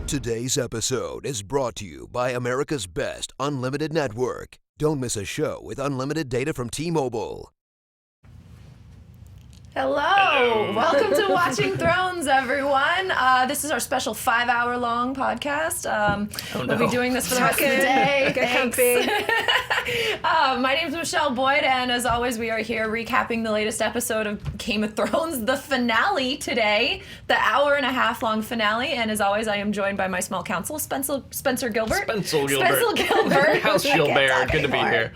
Today's episode is brought to you by America's Best Unlimited Network. Don't miss a show with unlimited data from T-Mobile. Hello. Welcome to Watching Thrones, everyone. This is our special 5-hour-long podcast. We'll be doing this for the rest of the day. Get comfy. My name is Michele Boyd, and as always, we are here recapping the latest episode of Game of Thrones, the finale today, the hour-and-a-half-long finale. And as always, I am joined by my small counsel, Spencer Gilbert. Spencer Gilbert. House Gilbert. Good to be here.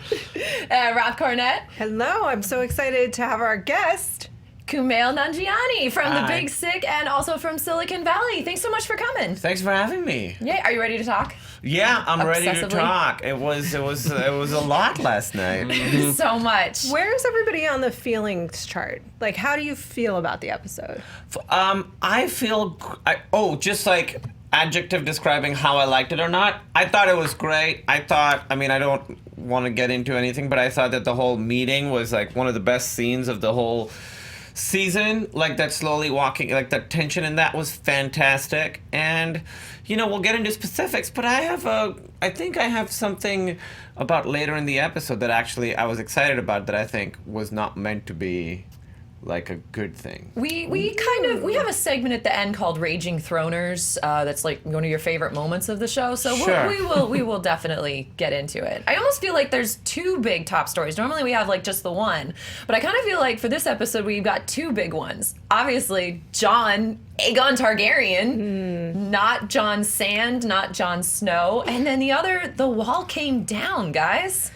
Roth Cornet. Hello, I'm so excited to have our guest. Kumail Nanjiani from The Hi. Big Sick and also from Silicon Valley. Thanks so much for coming. Thanks for having me. Yeah, are you ready to talk? Yeah, I'm ready to Obsessively? talk. It was a lot last night. So much. Where's everybody on the feelings chart? Like, how do you feel about the episode? I feel just like adjective describing how I liked it or not. I thought it was great. I don't want to get into anything, but I thought that the whole meeting was like one of the best scenes of the whole season, like that slowly walking, like that tension, and that was fantastic. And we'll get into specifics, but I think I have something about later in the episode that actually I was excited about that I think was not meant to be like a good thing. We have a segment at the end called Raging Throners. That's like one of your favorite moments of the show. So Sure. we will definitely get into it. I almost feel like there's two big top stories. Normally we have like just the one, but I kind of feel like for this episode we've got two big ones. Obviously, Aegon Targaryen, not Jon Sand, not Jon Snow, and then the other, the wall came down, guys.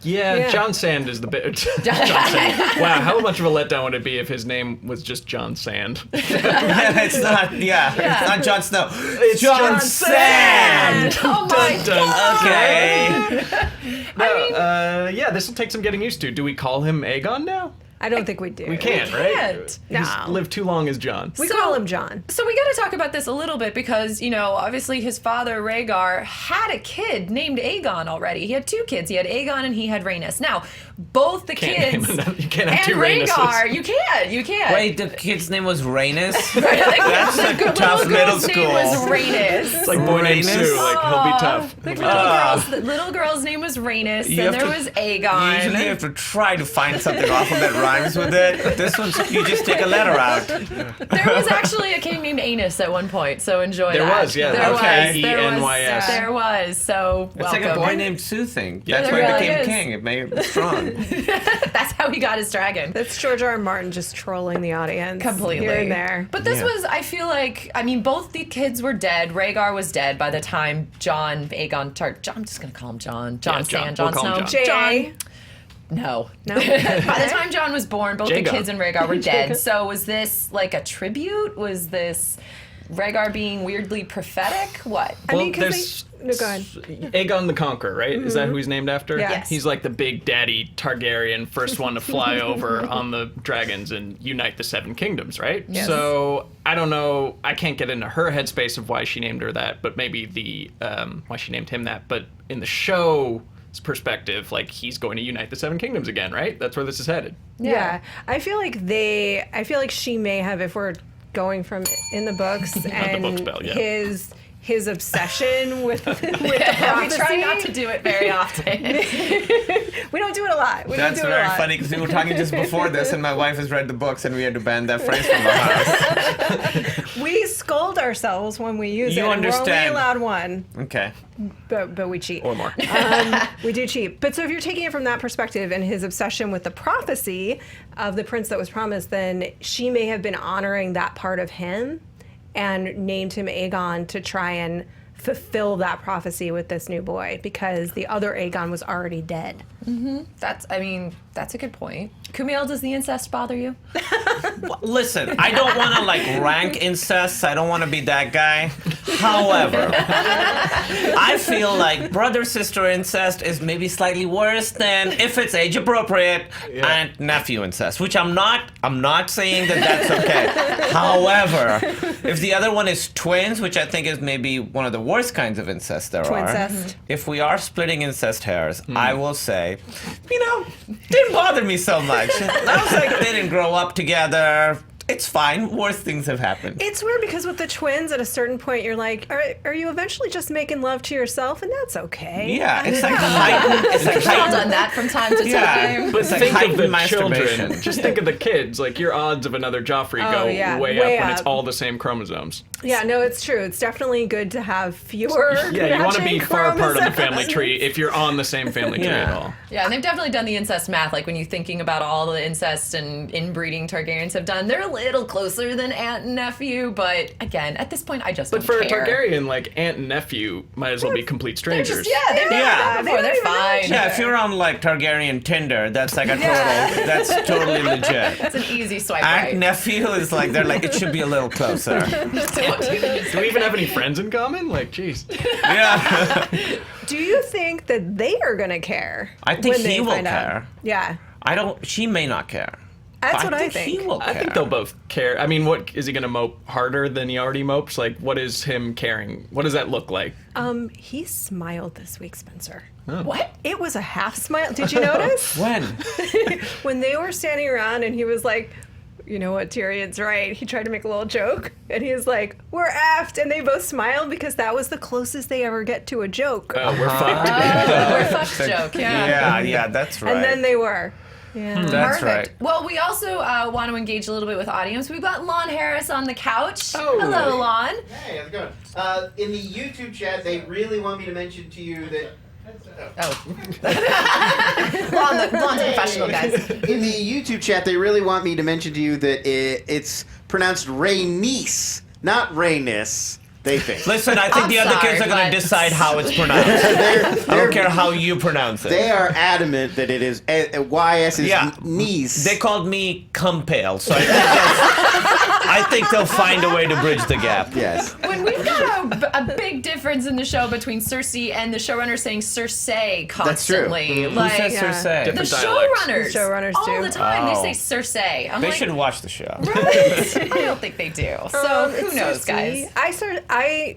Yeah, Jon Sand is the bit. Jon Sand. Wow, how much of a letdown would it be if his name was just Jon Sand? It's not Jon Snow. It's Jon Sand. Oh my God. Okay. This will take some getting used to. Do we call him Aegon now? I don't think we do. We can't, right? Can't. He's No. lived too long as Jon. We call him John. So we got to talk about this a little bit because, obviously his father, Rhaegar, had a kid named Aegon already. He had two kids. He had Aegon and he had Rhaenys. Now, both the kids You can't have and two Rhaenyses. Rhaegar, you can't. Wait, the kid's name was Rhaenys? That's like the tough little middle girl's name school. was Rhaenys. It's like boy named Rhaenys? Sue. Like, he'll be tough. The little girl's name was Rhaenys, You and have there to- was Aegon. Usually you have to try to find something awful that rhymes with it. But this one, you just take a letter out. There was actually a king named Aenys at one point, so enjoy There that. was, yeah. There Okay. was. There was. E-N-Y-S. There was. So It's like a boy named Sue thing. Yeah, That's there why really he became is. king. It made it strong. That's how he got his dragon. That's George R. R. Martin just trolling the audience. Completely. Here and there. But this Yeah. was, I feel like, both the kids were dead. Rhaegar was dead by the time I'm just going to call him Jon. Jon Yeah, Sand, Jon. Jon We'll call him Snow. J.A. No. No? By the time Jon was born, both the Jacob. kids and Rhaegar were dead. So was this like a tribute? Was this Rhaegar being weirdly prophetic? What? I mean, Well, 'cause no, go ahead. Aegon the Conqueror, right? Is that who he's named after? Yeah. Yes. He's like the big daddy Targaryen, first one to fly over on the dragons and unite the Seven Kingdoms, right? Yes. So I don't know. I can't get into her headspace of why she named her that, but maybe why she named him that. But in the show's perspective, like he's going to unite the Seven Kingdoms again, right? That's where this is headed. Yeah. I feel like she may have, if we're going from in the books and book spell, yeah. his obsession with the We prophecy. try not to do it very often. We don't do it a lot. We That's don't do it a very lot. funny because we were talking just before this, and my wife has read the books, and we had to ban that phrase from our house. We scold ourselves when we use You it. And we're only understand. allowed one, Okay. but we cheat. Or more. We do cheat. But so if you're taking it from that perspective and his obsession with the prophecy of the prince that was promised, then she may have been honoring that part of him and named him Aegon to try and fulfill that prophecy with this new boy because the other Aegon was already dead. That's a good point. Kumail, does the incest bother you? Listen, I don't want to rank incest. I don't want to be that guy. However, I feel like brother-sister incest is maybe slightly worse than if it's age-appropriate and nephew incest, which I'm not saying that that's okay. However, if the other one is twins, which I think is maybe one of the worst kinds of incest there are, Twincest. if we are splitting incest hairs, I will say, didn't bother me so much. I was like, they didn't grow up together. It's fine. Worse things have happened. It's weird because with the twins, at a certain point, you're like, are you eventually just making love to yourself? And that's okay. Yeah, it's like heightened. It's like We've all done heightened. that from time to time. But It's like think of heightened the masturbation. children. Just think of the kids. Like, your odds of another Joffrey go yeah. way Way up when up. it's all the same chromosomes. Yeah, no, it's true. It's definitely good to have fewer. Yeah, you want to be matching far apart on the family chromosomes. tree if you're on the same family tree at Yeah. all. Yeah, and they've definitely done the incest math. Like when you're thinking about all the incest and inbreeding Targaryens have done, they're a little closer than aunt and nephew. But again, at this point, I just But don't for a care. Targaryen, like, aunt and nephew might as well be complete They're strangers. just, they've done Yeah. that before. They They're don't even know fine. each Yeah, if you're on like Targaryen Tinder, that's like a total. That's totally legit. It's an easy swipe Aunt right. nephew is like they're like it should be a little closer. Don't do this. Do we even have any friends in common? Like, jeez. Yeah, Do you think that they are going to care? I think when they he will find out? care. Yeah. I don't. She may not care. That's But what I He think. will care. I think they'll both care. I mean, what is he going to mope harder than he already mopes? Like, what is him caring? What does that look like? He smiled this week, Spencer. What? It was a half smile. Did you notice? When? When they were standing around and he was like, you know what, Tyrion's right. He tried to make a little joke and he was like, we're effed. And they both smiled because that was the closest they ever get to a joke. Oh, we're fucked. We're fucked joke. Yeah, that's right. And then they were. Yeah. That's Perfect. right. Well, we also want to engage a little bit with audience. We've got Lon Harris on the couch. Oh. Hello, Lon. Hey, how's it going? In the YouTube chat, they really want me to mention to you that. Lon's a professional, guys. In the YouTube chat, they really want me to mention to you that it's pronounced Rhaenys, not Rhaenys. They think. Listen, I think I'm the other kids sorry, are going but- to decide how it's pronounced. I don't care how you pronounce it. They are adamant that it is YS is Yeah. niece. They called me Cumpale, so I think they'll find a way to bridge the gap. Yes. When we've got a big difference in the show between Cersei and the showrunner saying Cersei constantly. Who Like, says Cersei? the Different dialects. showrunners. The showrunners all do. the time. Oh. They say Cersei. I'm They like, should watch the show. right? I don't think they do. So who It's knows, Cersei. guys?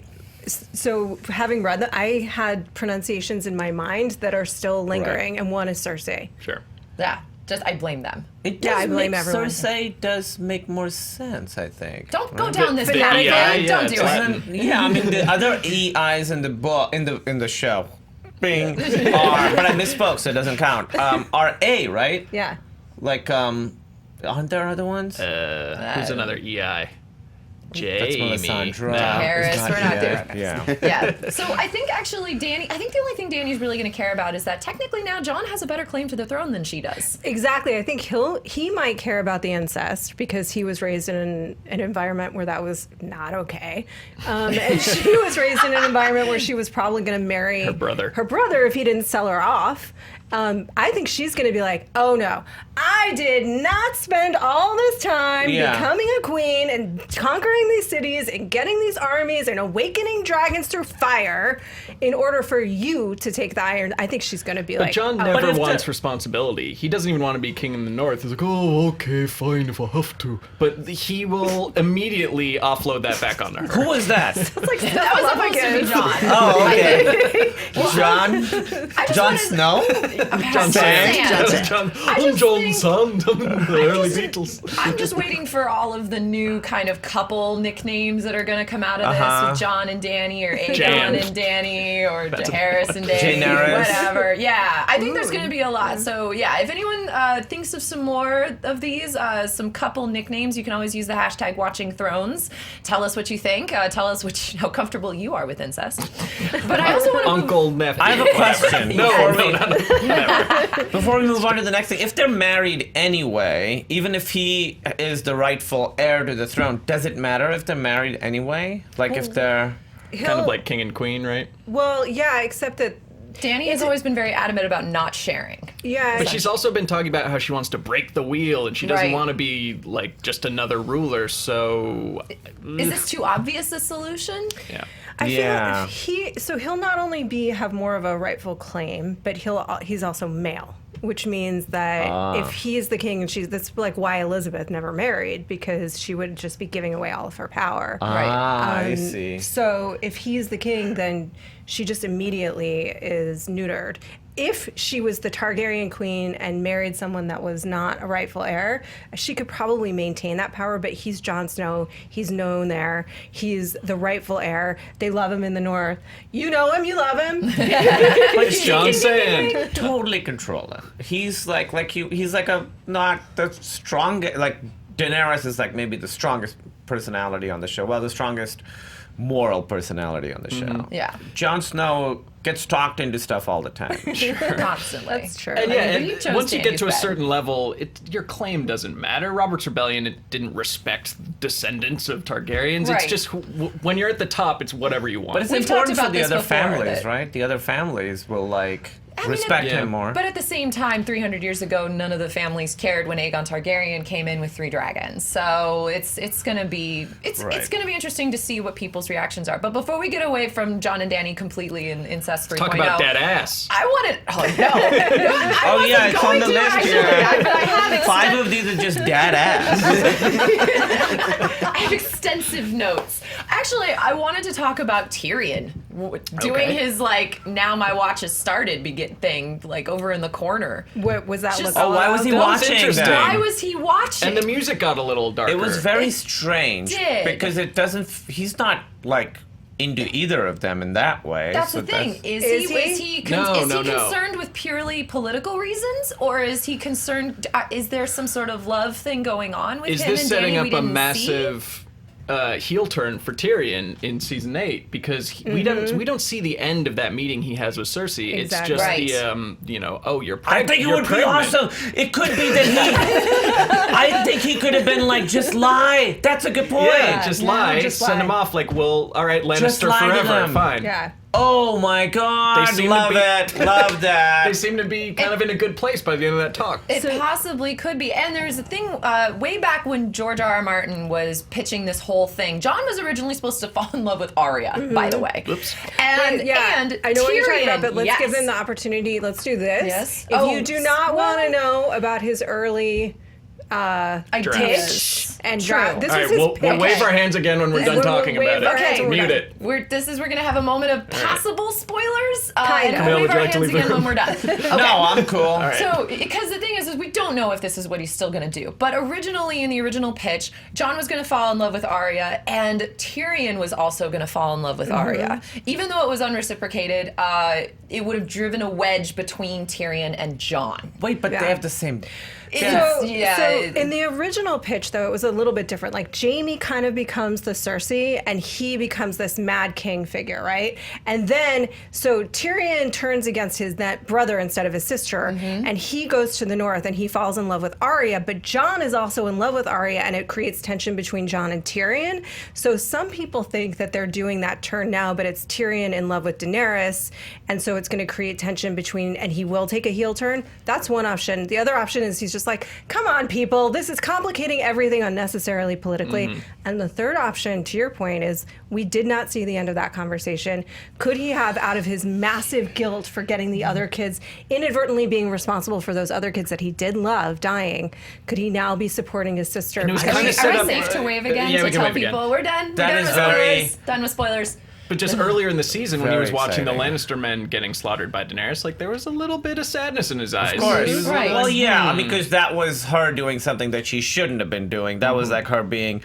So having read that, I had pronunciations in my mind that are still lingering, and one is Cersei. Sure. Yeah. Just I blame them. It Yeah, does I blame make everyone. Cersei does make more sense, I think. Don't go down this The path. EI, Greg. yeah, Don't it's do it. Latin. Yeah, I mean the other EIs in the book in the show, Bing, are, but I misspoke, so it doesn't count. Are A, right? Yeah. Like aren't there other ones? Who's another EI? Jamie. That's Melisandre. No. Harris, It's not we're not yet. doing Yeah. Yeah. So I think actually I think the only thing Danny's really going to care about is that technically now Jon has a better claim to the throne than she does. Exactly. I think he might care about the incest because he was raised in an environment where that was not okay, and she was raised in an environment where she was probably going to marry Her brother. if he didn't sell her off. I think she's going to be like, oh no, I did not spend all this time Yeah. becoming a queen and conquering these cities and getting these armies and awakening dragons through fire in order for you to take the iron. I think she's going to be But like, Jon oh, never if the- wants responsibility. He doesn't even want to be king in the north. He's like, oh, okay, fine, if I have to. But he will immediately offload that back onto her. Who was that? like, That was supposed to be Jon. Oh, okay. John? I just Jon wanted- Snow? John Sand? John, I just John think- Sand, the early Beatles. I'm just waiting for all of the new kind of couple nicknames that are going to come out of this Uh-huh. with Jon and Danny or Aegon Jan. and Danny or Harris and Danny, Daenerys. whatever. Yeah, I think there's going to be a lot. So yeah, if anyone thinks of some more of these, some couple nicknames, you can always use the hashtag Watching Thrones. Tell us what you think. Tell us how comfortable you are with incest. But I also want to Uncle, nephew. I have a question. No, before, no, we, never. before we move on to the next thing. If they're married anyway, even if he is the rightful heir to the throne, does it matter if they're married anyway? Like if they're... Kind of like king and queen, right? Well, yeah, except that Danny has always been very adamant about not sharing. yeah. But she's also been talking about how she wants to break the wheel and she doesn't Right. want to be like just another ruler. So Is this too obvious a solution? yeah, I Yeah. feel he'll not only have more of a rightful claim, but he's also male, which means that if he's the king and that's like why Elizabeth never married, because she would just be giving away all of her power. I see. So if he's the king, then she just immediately is neutered. if she was the Targaryen queen and married someone that was not a rightful heir, she could probably maintain that power, but he's Jon Snow. He's known there. He's the rightful heir. They love him in the North. You know him, you love him. It's Jon saying. Totally control him. He's he's like a not the strongest. Like Daenerys is like maybe the strongest personality on the show. Well, the strongest moral personality on the show. Yeah. Jon Snow gets talked into stuff all the time. Constantly. That's true. And yeah, But you and chose once you get to a Dany's bed. certain level, your claim doesn't matter. Robert's Rebellion, it didn't respect descendants of Targaryens. It's Right. just when you're at the top, it's whatever you want. But it's We've talked important for about the this other before, families, that- right? The other families will I mean, respect Yeah. him more. But at the same time, 300 years ago, none of the families cared when Aegon Targaryen came in with 3 dragons. So it's gonna be Right. gonna be interesting to see what people's reactions are. But before we get away from Jon and Dany completely in Incest 3.0, Talk about dead ass. I wanted. Oh no! I Oh wasn't yeah, it's on going the to, list actually. here. But I have 5 of these are just dad ass. I have extensive notes. Actually, I wanted to talk about Tyrion doing Okay. his like now my watch has started thing like over in the corner. What was that? Just- look Oh, Why was he That was watching interesting. them? Why was he watching? And the music got a little darker. It was very strange did. because it doesn't. He's not like into either of them in that way. That's so the thing. Is Is he? he No, no. concerned with purely political reasons, or is he concerned? Is there some sort of love thing going on with Is him this and setting Dany up we a didn't massive heel turn for Tyrion in season 8? Because we don't see the end of that meeting he has with Cersei. Exactly. It's just Right. the you're I pregnant. think it would be awesome. It could be that he. I think he could have been like, just lie. That's a good point. Yeah, just lie. just Send lie. him off like, well, all right, Just Lannister lie to forever. them. Fine. Yeah. Oh my God! They seem to Love be- it. Love that. They seem to be kind of in a good place by the end of that talk. It possibly could be. And there's a thing way back when George R.R. Martin was pitching this whole thing. John was originally supposed to fall in love with Arya, by the way. Oops. And, But, yeah, and I know what you're talking Tyrion, about, but let's yes. give them the opportunity. Let's do this. Yes. If Oh, you do not well- want to know about his early Ideas. and True. draft, this All was right, his we'll pitch. wave our hands again when we're done We'll talking wave about our it. hands when we're Mute done. it. We're gonna have a moment of possible spoilers. Kind and of. we'll Camille, wave would you our like to hands leave the again when room? we're done. Okay. No, I'm cool. right. So, because the thing is we don't know if this is what he's still going to do. But originally, in the original pitch, Jon was going to fall in love with Arya, and Tyrion was also going to fall in love with Arya. Even though it was unreciprocated, it would have driven a wedge between Tyrion and Jon. Wait, but Yeah. they have the same. So, Yeah. so in the original pitch, though, it was a little bit different. Like, Jaime kind of becomes the Cersei, and he becomes this mad king figure, right? And then, so Tyrion turns against his that brother instead of his sister, and he goes to the north, and he falls in love with Arya. But Jon is also in love with Arya, and it creates tension between Jon and Tyrion. So some people think that they're doing that turn now, but it's Tyrion in love with Daenerys, and so it's going to create tension between, and he will take a heel turn. That's one option. The other option is he's just like, come on, people, this is complicating everything unnecessarily politically. And the third option, to your point, is we did not see the end of that conversation. Could he have, out of his massive guilt for getting the other kids, inadvertently being responsible for those other kids that he did love dying, could he now be supporting his sister? And it was because- kinda Are set we up- safe to wave again Yeah, we to can tell wave again. people we're done? That we're done is with very- spoilers. Done with spoilers. But just earlier in the season, when he Very was watching the exciting. Lannister men getting slaughtered by Daenerys, like there was a little bit of sadness in his eyes. Of course. He was Right. Well, yeah, because that was her doing something that she shouldn't have been doing. That was like her being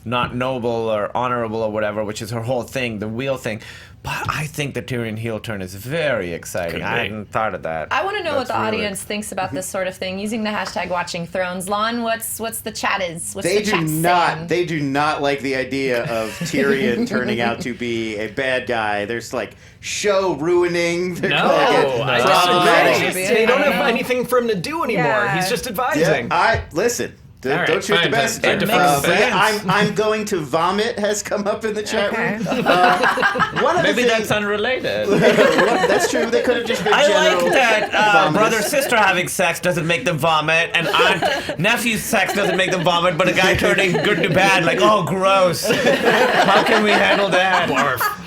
not noble or honorable or whatever, which is her whole thing, the wheel thing. But I think the Tyrion heel turn is very exciting. Could I be. hadn't thought of that. I want to know what That's the really- audience thinks about this sort of thing. Using the hashtag Watching Thrones. Lon, what's the chat is? What's They the do chat not. saying? They do not like the idea of Tyrion turning out to be a bad guy. There's like show ruining. They're No, calling it I problematic. disagree. They don't I have know. anything for him to do anymore. Yeah. He's just Yeah, advising. listen. All right, Don't shoot fine, the messenger. I defer to fans. I'm going to vomit has come up in the chat Okay. room. One of Maybe the that's things, unrelated. that's true. They could have just been I general. like that vomits. brother-sister having sex doesn't make them vomit, and aunt-nephew's sex doesn't make them vomit, but a guy turning good to bad, like, oh, gross. How can we handle that?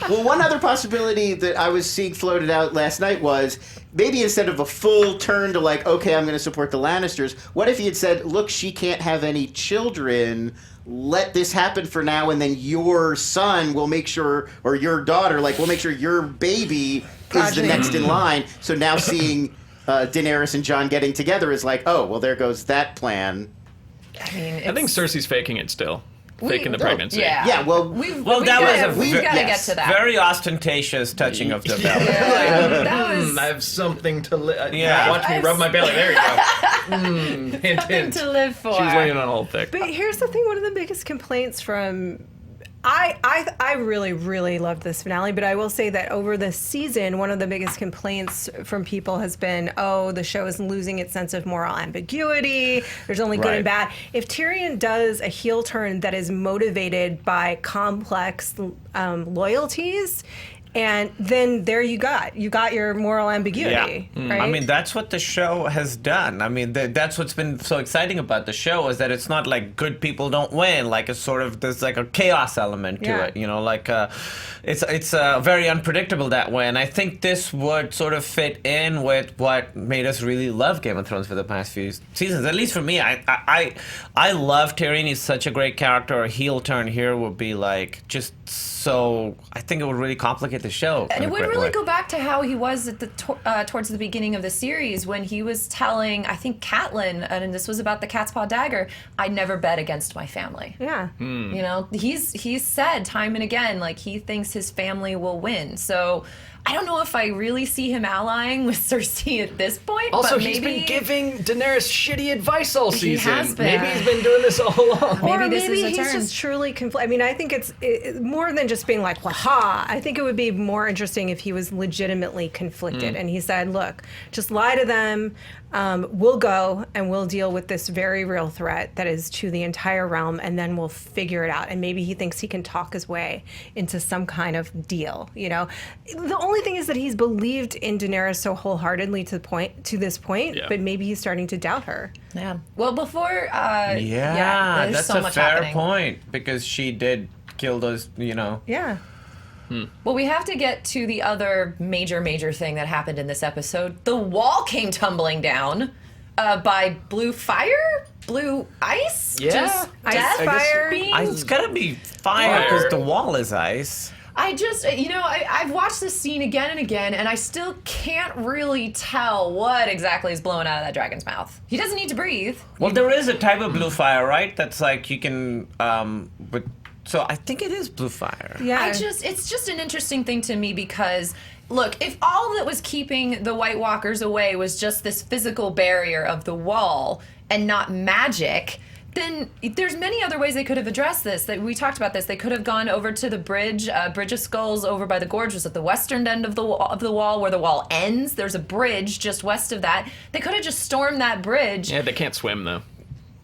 Well, one other possibility that I was seeing floated out last night was maybe instead of a full turn to like, okay, I'm going to support the Lannisters, what if he had said, look, she can't have any children, let this happen for now, and then your son will make sure, or your daughter, like, will make sure your baby is the next in line. So now seeing Daenerys and Jon getting together is like, oh, well, there goes that plan. I mean, I think Cersei's faking it still. Faking the pregnancy. Yeah. Yeah, well, We've that was we've got to get to that. very ostentatious touching of the belly. That was I have something to Yeah. watch me rub my belly. There you go. Hint, something hint. to live for. She's laying on old thick. But here's the thing: one of the biggest complaints from I really, really loved this finale, but I will say that over the season, one of the biggest complaints from people has been, oh, the show is losing its sense of moral ambiguity. There's only good and bad. If Tyrion does a heel turn that is motivated by complex loyalties, and then there you got your moral ambiguity, right? I mean, that's what the show has done. I mean, that's what's been so exciting about the show is that it's not like good people don't win. Like it's sort of there's like a chaos element to it. You know, like it's very unpredictable that way. And I think this would sort of fit in with what made us really love Game of Thrones for the past few seasons. At least for me, I love Tyrion. He's such a great character. A heel turn here would be like just. So I think it would really complicate the show. And it would really go back to how he was at the towards the beginning of the series when he was telling, I think, Catelyn, and this was about the cat's paw dagger, I never bet against my family. Yeah. You know, he's said time and again, like, he thinks his family will win. So I don't know if I really see him allying with Cersei at this point. Also, but he's maybe been giving Daenerys shitty advice all season. has been. Maybe he's been doing this all along. Or Maybe this is a he's turn. just truly I mean, I think it's more than just being like, ha. I think it would be more interesting if he was legitimately conflicted and he said, look, just lie to them. We'll go and we'll deal with this very real threat that is to the entire realm, and then we'll figure it out. And maybe he thinks he can talk his way into some kind of deal, you know? The only thing is that he's believed in Daenerys so wholeheartedly to this point, but maybe he's starting to doubt her. Yeah. Well, before... yeah, there's that's so a much fair happening. point because she did kill those, you know. Yeah. Well, we have to get to the other major thing that happened in this episode. The wall came tumbling down by blue fire? Blue ice? Yeah. Just Ice death fire. being It's gotta be fire because the wall is ice. I just, I've watched this scene again and again, and I still can't really tell what exactly is blowing out of that dragon's mouth. He doesn't need to breathe. Well, there is a type of blue fire, right? That's like you can, so I think it is blue fire. Yeah. It's just an interesting thing to me because, look, if all that was keeping the White Walkers away was just this physical barrier of the wall and not magic, then there's many other ways they could have addressed this. That we talked about this. They could have gone over to the bridge, Bridge of Skulls over by the gorge, was at the western end of the wall where the wall ends. There's a bridge just west of that. They could have just stormed that bridge. Yeah, they can't swim, though.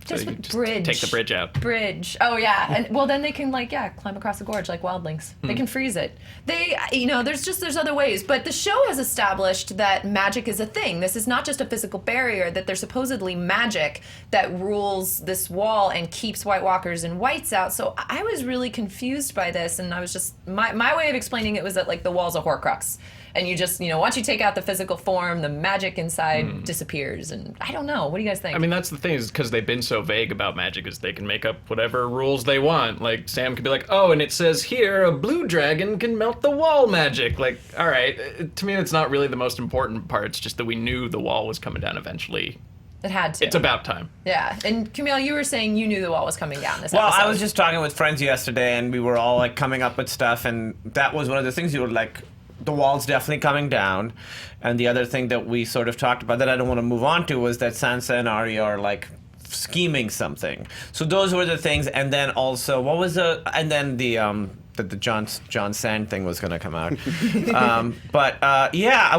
So Just you a just bridge. take the bridge out. Bridge. Oh yeah, and well then they can climb across the gorge like wildlings. They can freeze it. There's other ways. But the show has established that magic is a thing. This is not just a physical barrier. That there's supposedly magic that rules this wall and keeps White Walkers and Whites out. So I was really confused by this, and I was just my way of explaining it was that like the wall's a Horcrux. And you just, once you take out the physical form, the magic inside disappears. And I don't know. What do you guys think? I mean, that's the thing is because they've been so vague about magic is they can make up whatever rules they want. Like, Sam could be like, oh, and it says here a blue dragon can melt the wall magic. Like, all right. To me, it's not really the most important part. It's just that we knew the wall was coming down eventually. It had to. It's about time. Yeah. And Kumail, you were saying you knew the wall was coming down this Well, episode. I was just talking with friends yesterday, and we were all like coming up with stuff, and that was one of the things you were like, the wall's definitely coming down. And the other thing that we sort of talked about that I don't want to move on to was that Sansa and Arya are like scheming something. So those were the things. And then also, the John Sand thing was going to come out.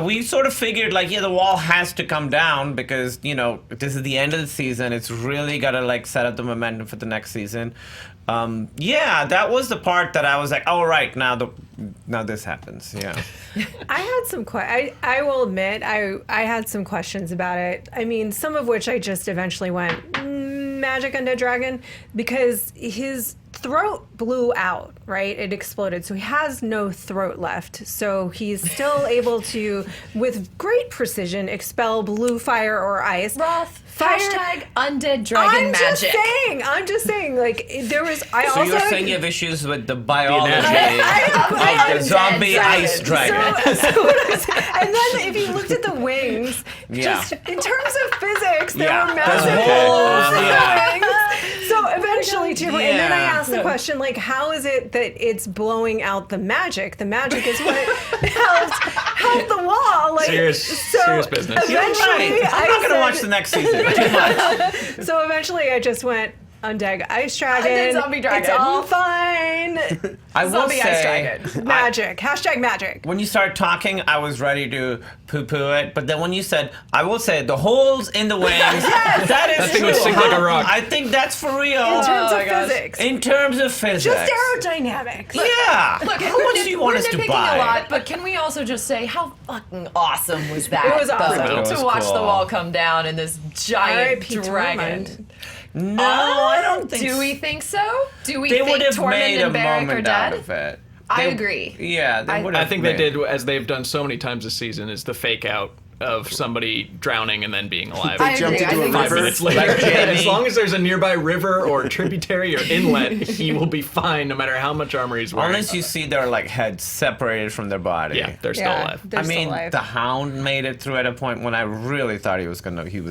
We sort of figured the wall has to come down because, this is the end of the season. It's really got to set up the momentum for the next season. That was the part that I was like, oh, right, now this happens. Yeah. I had some I will admit, I had some questions about it. I mean, some of which I just eventually went, magic undead dragon, because his throat blew out, right? It exploded. So he has no throat left. So he's still able to, with great precision, expel blue fire or ice. Roth, Fire. hashtag undead dragon magic. I'm just saying, like, there was, So you're saying you have issues with the biology of I the zombie dragon. ice dragon. And then if you looked at the wings, just in terms of physics, there Yeah. were massive The holes holes, in yeah. the wings. So eventually, to your point, and then I Yeah. asked the question, like, how is it that it's blowing out the magic? The magic is what helped the wall. Like, Serious business. You're Eventually, right. I'm not going to watch the next season. Too much. So eventually, I just went, Undead Ice Dragon. Undead zombie dragon. It's all fine. I will Zombie ice say, dragon. Magic. Hashtag magic. when you started talking, I was ready to poo-poo it. But then when you said, I will say, the holes in the wings, that is That thing true. would sink like a rock. I think that's for real. In terms my of gosh. physics. In terms of physics. Just aerodynamics. Yeah. Look, how much do you want us to nitpicking buy? a lot, but can we also just say how fucking awesome was that? It was though, awesome. It was to watch cool. the wall come down and this giant R.I.P. dragon. Tormund. No, I don't think Do so. we think so? Do we They think would have Tormund made a and Beric are moment out dead? of it. I They- agree. Yeah, they would have. I think they did, as they've done so many times this season, is the fake out of somebody drowning and then being alive. They I jumped agree. I into a think 5 river. minutes later. Like Jamie. As long as there's a nearby river or tributary or inlet, he will be fine no matter how much armor he's wearing. Unless you see their like heads separated from their body. Yeah, they're still alive. They're I still mean, alive. the Hound made it through at a point when I really thought he was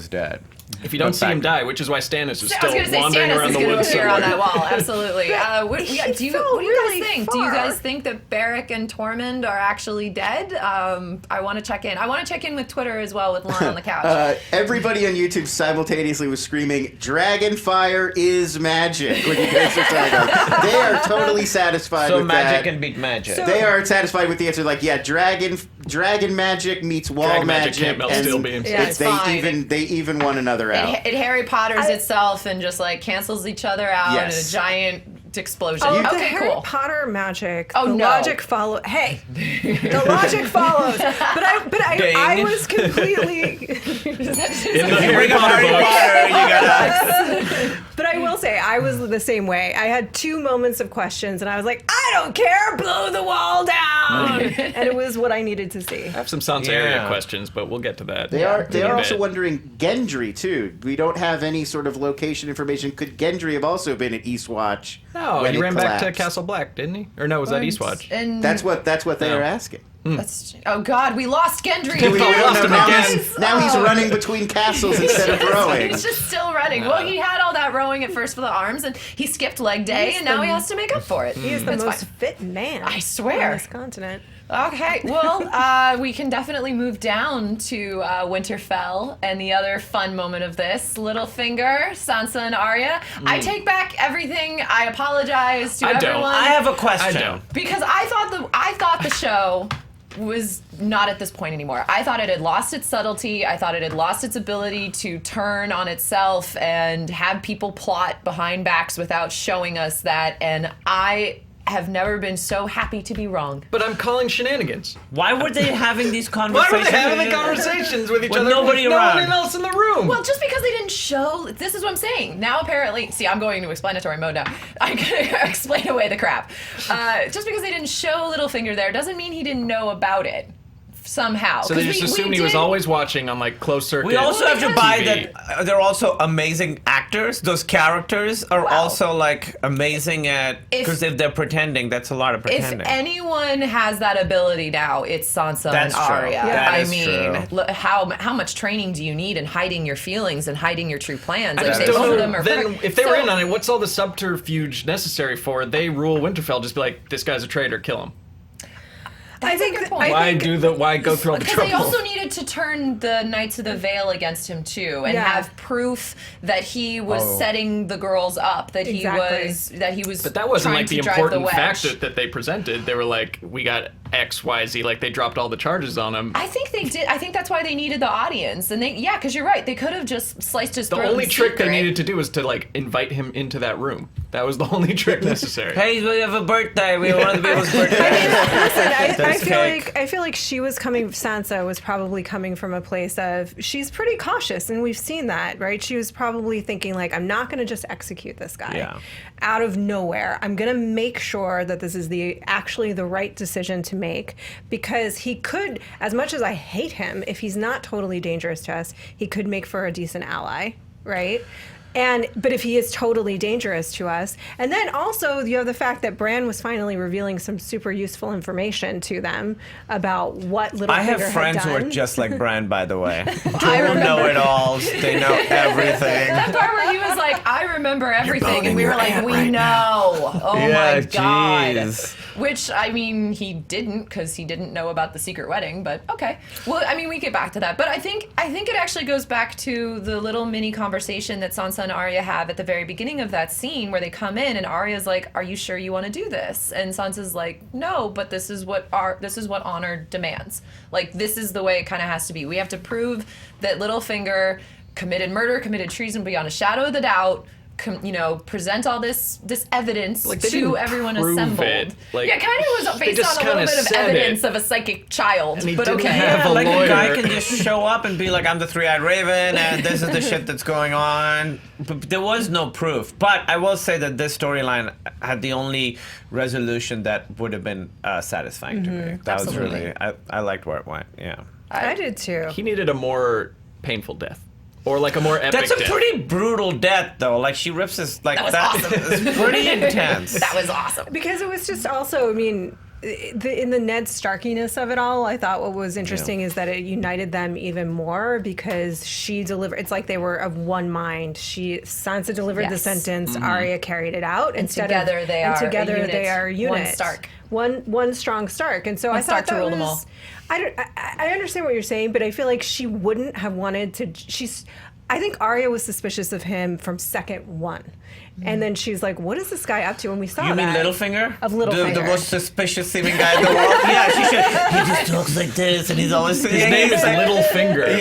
dead. If you don't But see him back- die, which is why Stannis is I was still going to say wandering Stannis around is the going to woods appear on somewhere. that wall. Absolutely. What do you guys really think? Do you far. guys think that Beric and Tormund are actually dead? I want to check in. I want to check in with Twitter as well with Lon on the couch. Everybody on YouTube simultaneously was screaming, "Dragonfire is magic!" when you guys are talking about. They are totally satisfied So with magic that. can beat magic. They are satisfied with the answer. Like, yeah, dragon magic meets wall Dragon magic magic, can't melt and steel beams. Yeah, it's fine. they even one another out. It Harry Potter's itself and just like cancels each other out in a Yes. giant explosion. Oh, the okay, Harry cool. Potter magic. Oh, the no. logic follows. Hey, the logic follows. But I Ding. was completely. In the You Harry bring up Potter Harry books. Potter, you gotta. But I will say, I was the same way. I had 2 moments of questions, and I was like, I don't care, blow the wall down. And it was what I needed to see. I have some Sansa Yeah. area questions, but we'll get to that. They are in a also bit. wondering Gendry too. We don't have any sort of location information. Could Gendry have also been at Eastwatch? No, when he it ran back to collapsed? Castle Black, didn't he? Or no, was that Eastwatch? And That's what they No. are asking. oh god, we lost Gendry. We lost don't know. him Now again. he's running between castles instead of rowing. He's just still running. Well, he had all that rowing at first for the arms, and he skipped leg day, and now he has to make up for it. He is the It's most fine. fit man. I swear. On this continent. Okay, well, we can definitely move down to Winterfell, and the other fun moment of this, Littlefinger, Sansa, and Arya. I take back everything. I apologize to I don't. everyone. I have a question. I don't. Because I thought the show was not at this point anymore. I thought it had lost its subtlety. I thought it had lost its ability to turn on itself and have people plot behind backs without showing us that. And I have never been so happy to be wrong. But I'm calling shenanigans. Why were they having these Why conversations? were they having the conversations with each With other nobody with around? no one else in the room? Well, just because they didn't show, this is what I'm saying. Now apparently, see, I'm going into explanatory mode now. I can explain away the crap. Just because they didn't show Littlefinger there doesn't mean he didn't know about it somehow. so they 'Cause just we assumed he was did- always watching on like closed circuit. We also have to because- buy TV. that they're also amazing actors. Those characters are Wow. also like amazing at because if they're pretending, that's a lot of If pretending. anyone has that ability now, it's Sansa That's and true. Arya. That I is mean, true. how much training do you need in hiding your feelings and hiding your true plans? I Like, just they is don't both of know. them are Then, perfect. if they were So- in on it, what's all the subterfuge necessary for? They rule Winterfell. Just be like, this guy's a traitor. Kill him. That's I think a good that- point. Why go through all the Because trouble? they also needed to turn the Knights of the Vale against him too, and Yeah. have proof that he was Oh. setting the girls up, that Exactly. he was. But that wasn't trying like the to drive important wedge. fact that they presented. They were like, we got X, Y, Z. Like they dropped all the charges on him. I think they did. I think that's why they needed the audience, and because you're right. They could have just sliced his The throat. only in trick they secret. needed to do was to like invite him into that room. That was the only trick necessary. Hey, we have a birthday. We want to be people's birthday. Listen, I That's feel cake. like she was coming. Sansa was probably coming coming from a place of, she's pretty cautious, and we've seen that, right? She was probably thinking, like, I'm not going to just execute this guy out of nowhere. I'm going to make sure that this is actually the right decision to make, because he could, as much as I hate him, if he's not totally dangerous to us, he could make for a decent ally, right? But if he is totally dangerous to us, and then also you have the fact that Bran was finally revealing some super useful information to them about what Littlefinger I have had friends who done. are just like Bran, by the way. Total know-it-alls. They know everything. That part where he was like, I remember everything, and we were like, we know. Oh my God. Geez. Which, I mean, he didn't, because he didn't know about the secret wedding, but okay. Well, I mean, we get back to that. But I think it actually goes back to the little mini conversation that Sansa and Arya have at the very beginning of that scene, where they come in and Arya's like, are you sure you want to do this? And Sansa's like, no, but this is what honor demands. Like, this is the way it kind of has to be. We have to prove that Littlefinger committed murder, committed treason beyond a shadow of the doubt, present all this evidence to everyone assembled. It. Like, yeah, kind of was based on a little bit of evidence of a psychic child, And he but didn't okay. have a Like lawyer. a guy can just show up and be like, I'm the three-eyed raven, and this is the shit that's going on. But there was no proof. But I will say that this storyline had the only resolution that would have been satisfying to me. That Absolutely. was really, I liked where it went, yeah. I did too. He needed a more painful death. Or like a more epic That's a death. pretty brutal death, though. Like, she rips his, like, That was awesome. It's pretty intense. That was awesome. Because it was just also, I mean, in the Ned Starkiness of it all, I thought what was interesting is that it united them even more, because she delivered. It's like they were of one mind. Sansa delivered the Yes. sentence. Arya carried it out. And together they are a unit. One Stark. One strong Stark. And so I Stark thought to that rule them was. all. I understand what you're saying, but I feel like she wouldn't have wanted to. I think Arya was suspicious of him from second one. And then she's like, what is this guy up to? And we saw You mean that. Littlefinger? Of Littlefinger. The most suspicious seeming guy in the world? Yeah, she should. He just talks like this, and he's always... His name is Littlefinger.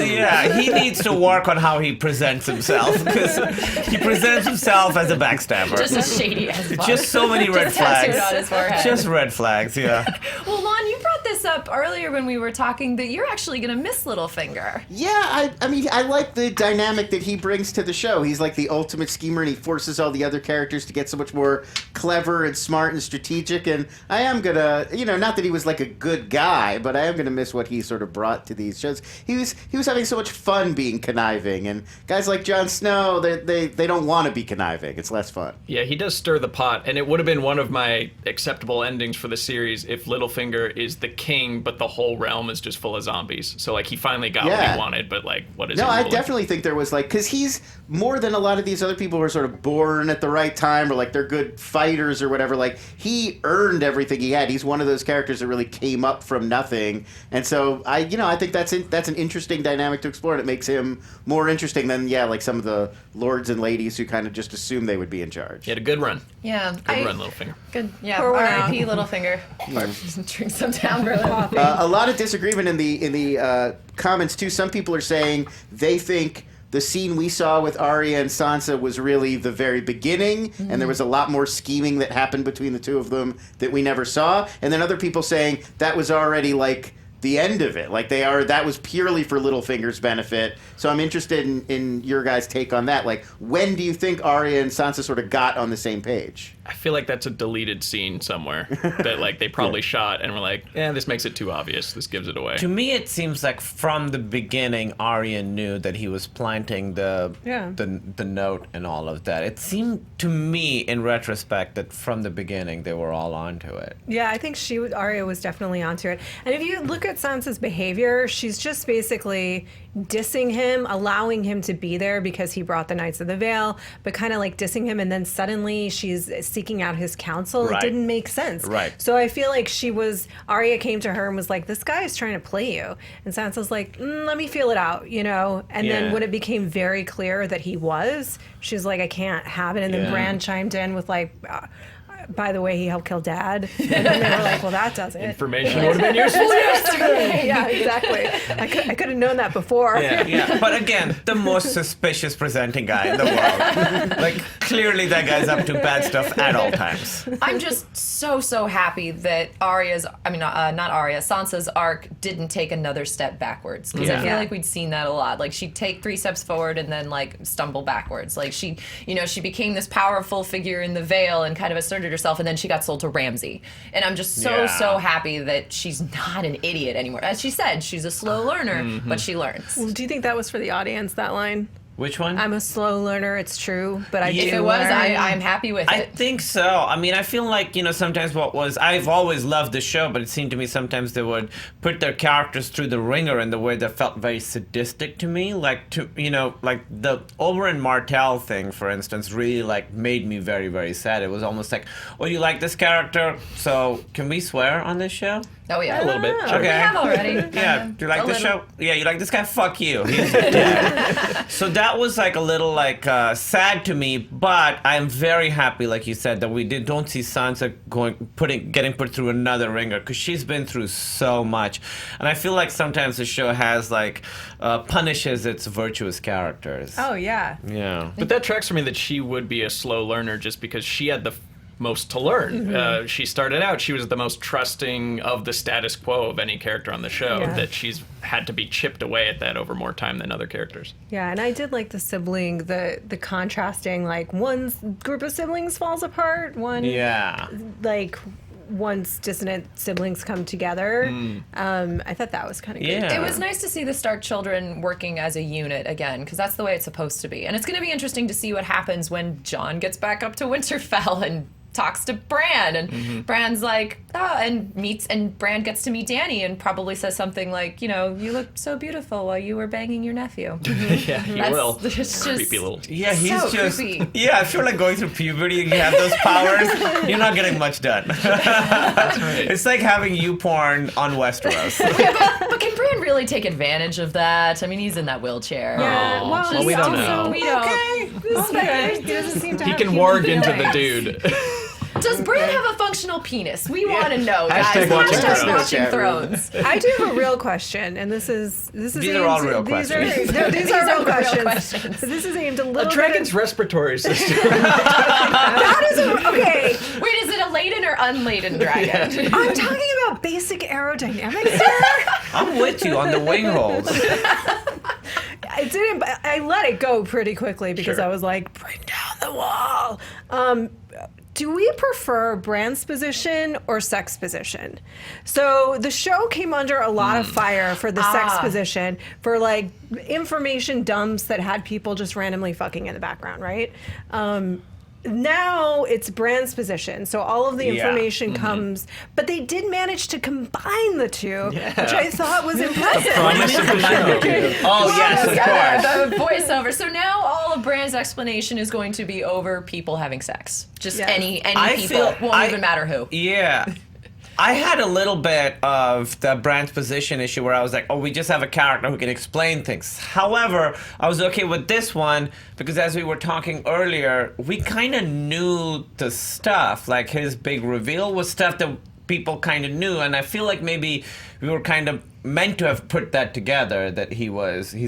Yeah, he needs to work on how he presents himself, because he presents himself as a backstabber. Just as shady as fuck. Just so many red Just tattooed flags. on his forehead. Just red flags, yeah. Well, Lon, you brought this up earlier when we were talking that you're actually going to miss Littlefinger. Yeah, I mean, I like the dynamic that he brings to the show. He's like the ultimate schemer, and he forces all the other characters to get so much more clever and smart and strategic. And I am gonna, not that he was like a good guy, but I am gonna miss what he sort of brought to these shows. He was having so much fun being conniving, and guys like Jon Snow, they don't want to be conniving. It's less fun. Yeah, he does stir the pot, and it would have been one of my acceptable endings for the series if Littlefinger is the king, but the whole realm is just full of zombies. So, like, he finally got what he wanted, but, like, what is No, he I ruling? definitely think there was, like, because he's more than a lot of these other people who are sort of born at the right time, or, like, they're good fighters or whatever. Like, he earned everything he had. He's one of those characters that really came up from nothing. And so, I think that's an interesting dynamic to explore, and it makes him more interesting than, like, some of the lords and ladies who kind of just assume they would be in charge. He had a good run. Yeah. Good run, Littlefinger. Good. Yeah. Pour one R.I.P. Littlefinger. Drink some down, really. A lot of disagreement in the comments too. Some people are saying they think the scene we saw with Arya and Sansa was really the very beginning, and there was a lot more scheming that happened between the two of them that we never saw. And then other people saying that was already like the end of it. Like that was purely for Littlefinger's benefit. So I'm interested in your guys' take on that. Like, when do you think Arya and Sansa sort of got on the same page? I feel like that's a deleted scene somewhere that, like, they probably shot and were like, this makes it too obvious. This gives it away. To me, it seems like from the beginning, Arya knew that he was planting the note and all of that. It seemed to me, in retrospect, that from the beginning they were all onto it. Yeah, I think Arya was definitely onto it. And if you look at Sansa's behavior, she's just basically dissing him, allowing him to be there because he brought the Knights of the Vale, but kind of like dissing him, and then suddenly she's seeking out his counsel. Right. It didn't make sense. Right. So I feel like Arya came to her and was like, this guy is trying to play you. And Sansa's like, let me feel it out, And then when it became very clear that he was, she's like, I can't have it. And then Bran chimed in with like, by the way, he helped kill Dad. And then they were like, well, that does it. Information would have been useful yesterday. Yeah, exactly. I could have known that before. Yeah. But again, the most suspicious presenting guy in the world. Like, clearly that guy's up to bad stuff at all times. I'm just so happy that not Arya, Sansa's arc didn't take another step backwards. Because I feel like we'd seen that a lot. Like, she'd take 3 steps forward and then, like, stumble backwards. Like, she became this powerful figure in the Vale and kind of asserted herself, and then she got sold to Ramsay. And I'm just so happy that she's not an idiot anymore. As she said, she's a slow learner, but she learns. Well, do you think that was for the audience, that line? Which one? I'm a slow learner, it's true, but I do If it was, learn. I'm happy with it. I think so. I mean, I feel like, sometimes I've always loved the show, but it seemed to me sometimes they would put their characters through the ringer in the way that felt very sadistic to me. Like the Oberyn Martell thing, for instance, really like made me very, very sad. It was almost like, oh, you like this character, so can we swear on this show? Oh, yeah. A little bit. Sure. Okay. We have already. Yeah, do you like this show? Yeah, you like this guy? Fuck you. He's dead. So that was like a little sad to me, but I'm very happy, like you said, that we don't see Sansa getting put through another ringer, because she's been through so much, and I feel like sometimes the show has punishes its virtuous characters. Oh, yeah. Yeah. But that tracks for me that she would be a slow learner just because she had the most to learn. She started out, she was the most trusting of the status quo of any character on the show, that she's had to be chipped away at that over more time than other characters. Yeah, and I did like the sibling, the contrasting, like, one group of siblings falls apart, once dissonant siblings come together. I thought that was kind of good. Yeah. It was nice to see the Stark children working as a unit again, because that's the way it's supposed to be. And it's going to be interesting to see what happens when Jon gets back up to Winterfell and talks to Bran, and Bran's like, and Bran gets to meet Dany and probably says something like, you looked so beautiful while you were banging your nephew. Yeah, he will. It's just Creepy little. Yeah, he's so just. creepy. Yeah, I'm sure, like, going through puberty and you have those powers, you're not getting much done. That's right. It's like having you porn on Westeros. But can Bran really take advantage of that? I mean, he's in that wheelchair. Yeah, Oh, well, well, we he's don't also- know. We don't. Okay. He doesn't seem to He have can human warg into the feelings. dude. Does Bran have a functional penis? We want to know, guys. Hashtag watching Hashtag Thrones. watching Thrones. I do have a real question, and this is These are all real questions. These are real real questions. questions. This is aimed a A little dragon's bit. respiratory system. That is okay. Wait, is it a laden or unladen dragon? I'm talking about basic aerodynamics here. I'm with you on the wing holes. I didn't. I let it go pretty quickly because Sure. I was like, bring down the wall. Do we prefer Bran's position or sex position? So the show came under a lot of fire for the sex position, for like information dumps that had people just randomly fucking in the background, right? Now it's Bran's position, so all of the information comes, but they did manage to combine the two, which I thought was impressive. Promise of the show. Oh, yes, of course. The voiceover. So now all of Bran's explanation is going to be over people having sex. Just Yes. any I people. feel- Won't even matter who. Yeah. I had a little bit of the Bran's position issue where I was like, oh, we just have a character who can explain things. However, I was okay with this one because as we were talking earlier, we kind of knew the stuff. Like his big reveal was stuff that people kind of knew. And I feel like maybe we were kind of meant to have put that together, that he's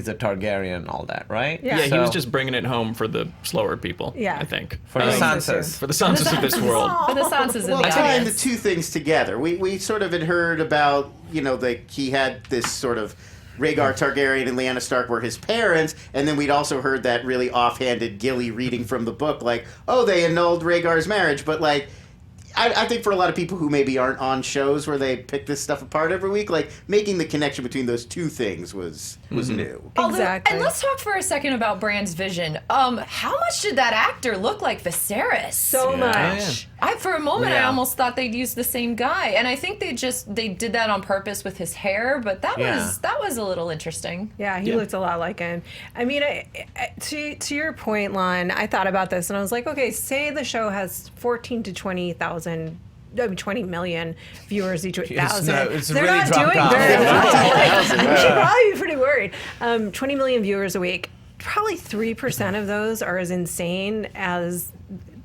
a Targaryen and all that, right? Yeah. Yeah, he So- was just bringing it home for the slower people, Yeah. I think. For the Sansas. For the Sansas of this world. For the Sansas in Well, the tying the audience. two things together, we sort of had heard about, he had this sort of Rhaegar Targaryen and Lyanna Stark were his parents, and then we'd also heard that really offhanded Gilly reading from the book, like, oh, they annulled Rhaegar's marriage, but like, I think for a lot of people who maybe aren't on shows where they pick this stuff apart every week, like making the connection between those two things was new. Exactly. And let's talk for a second about Bran's vision. How much did that actor look like Viserys? So much. For a moment, I Yeah. almost thought they'd use the same guy, and I think they did that on purpose with his hair. But that was a little interesting. Yeah, he looked a lot like him. I mean, to your point, Lon, I thought about this and I was like, okay, say the show has 14 to 20 million viewers each thousand. no, it's They're really not dropped doing off. very well. Yeah. You should probably be pretty worried. 20 million viewers a week. Probably 3% of those are as insane as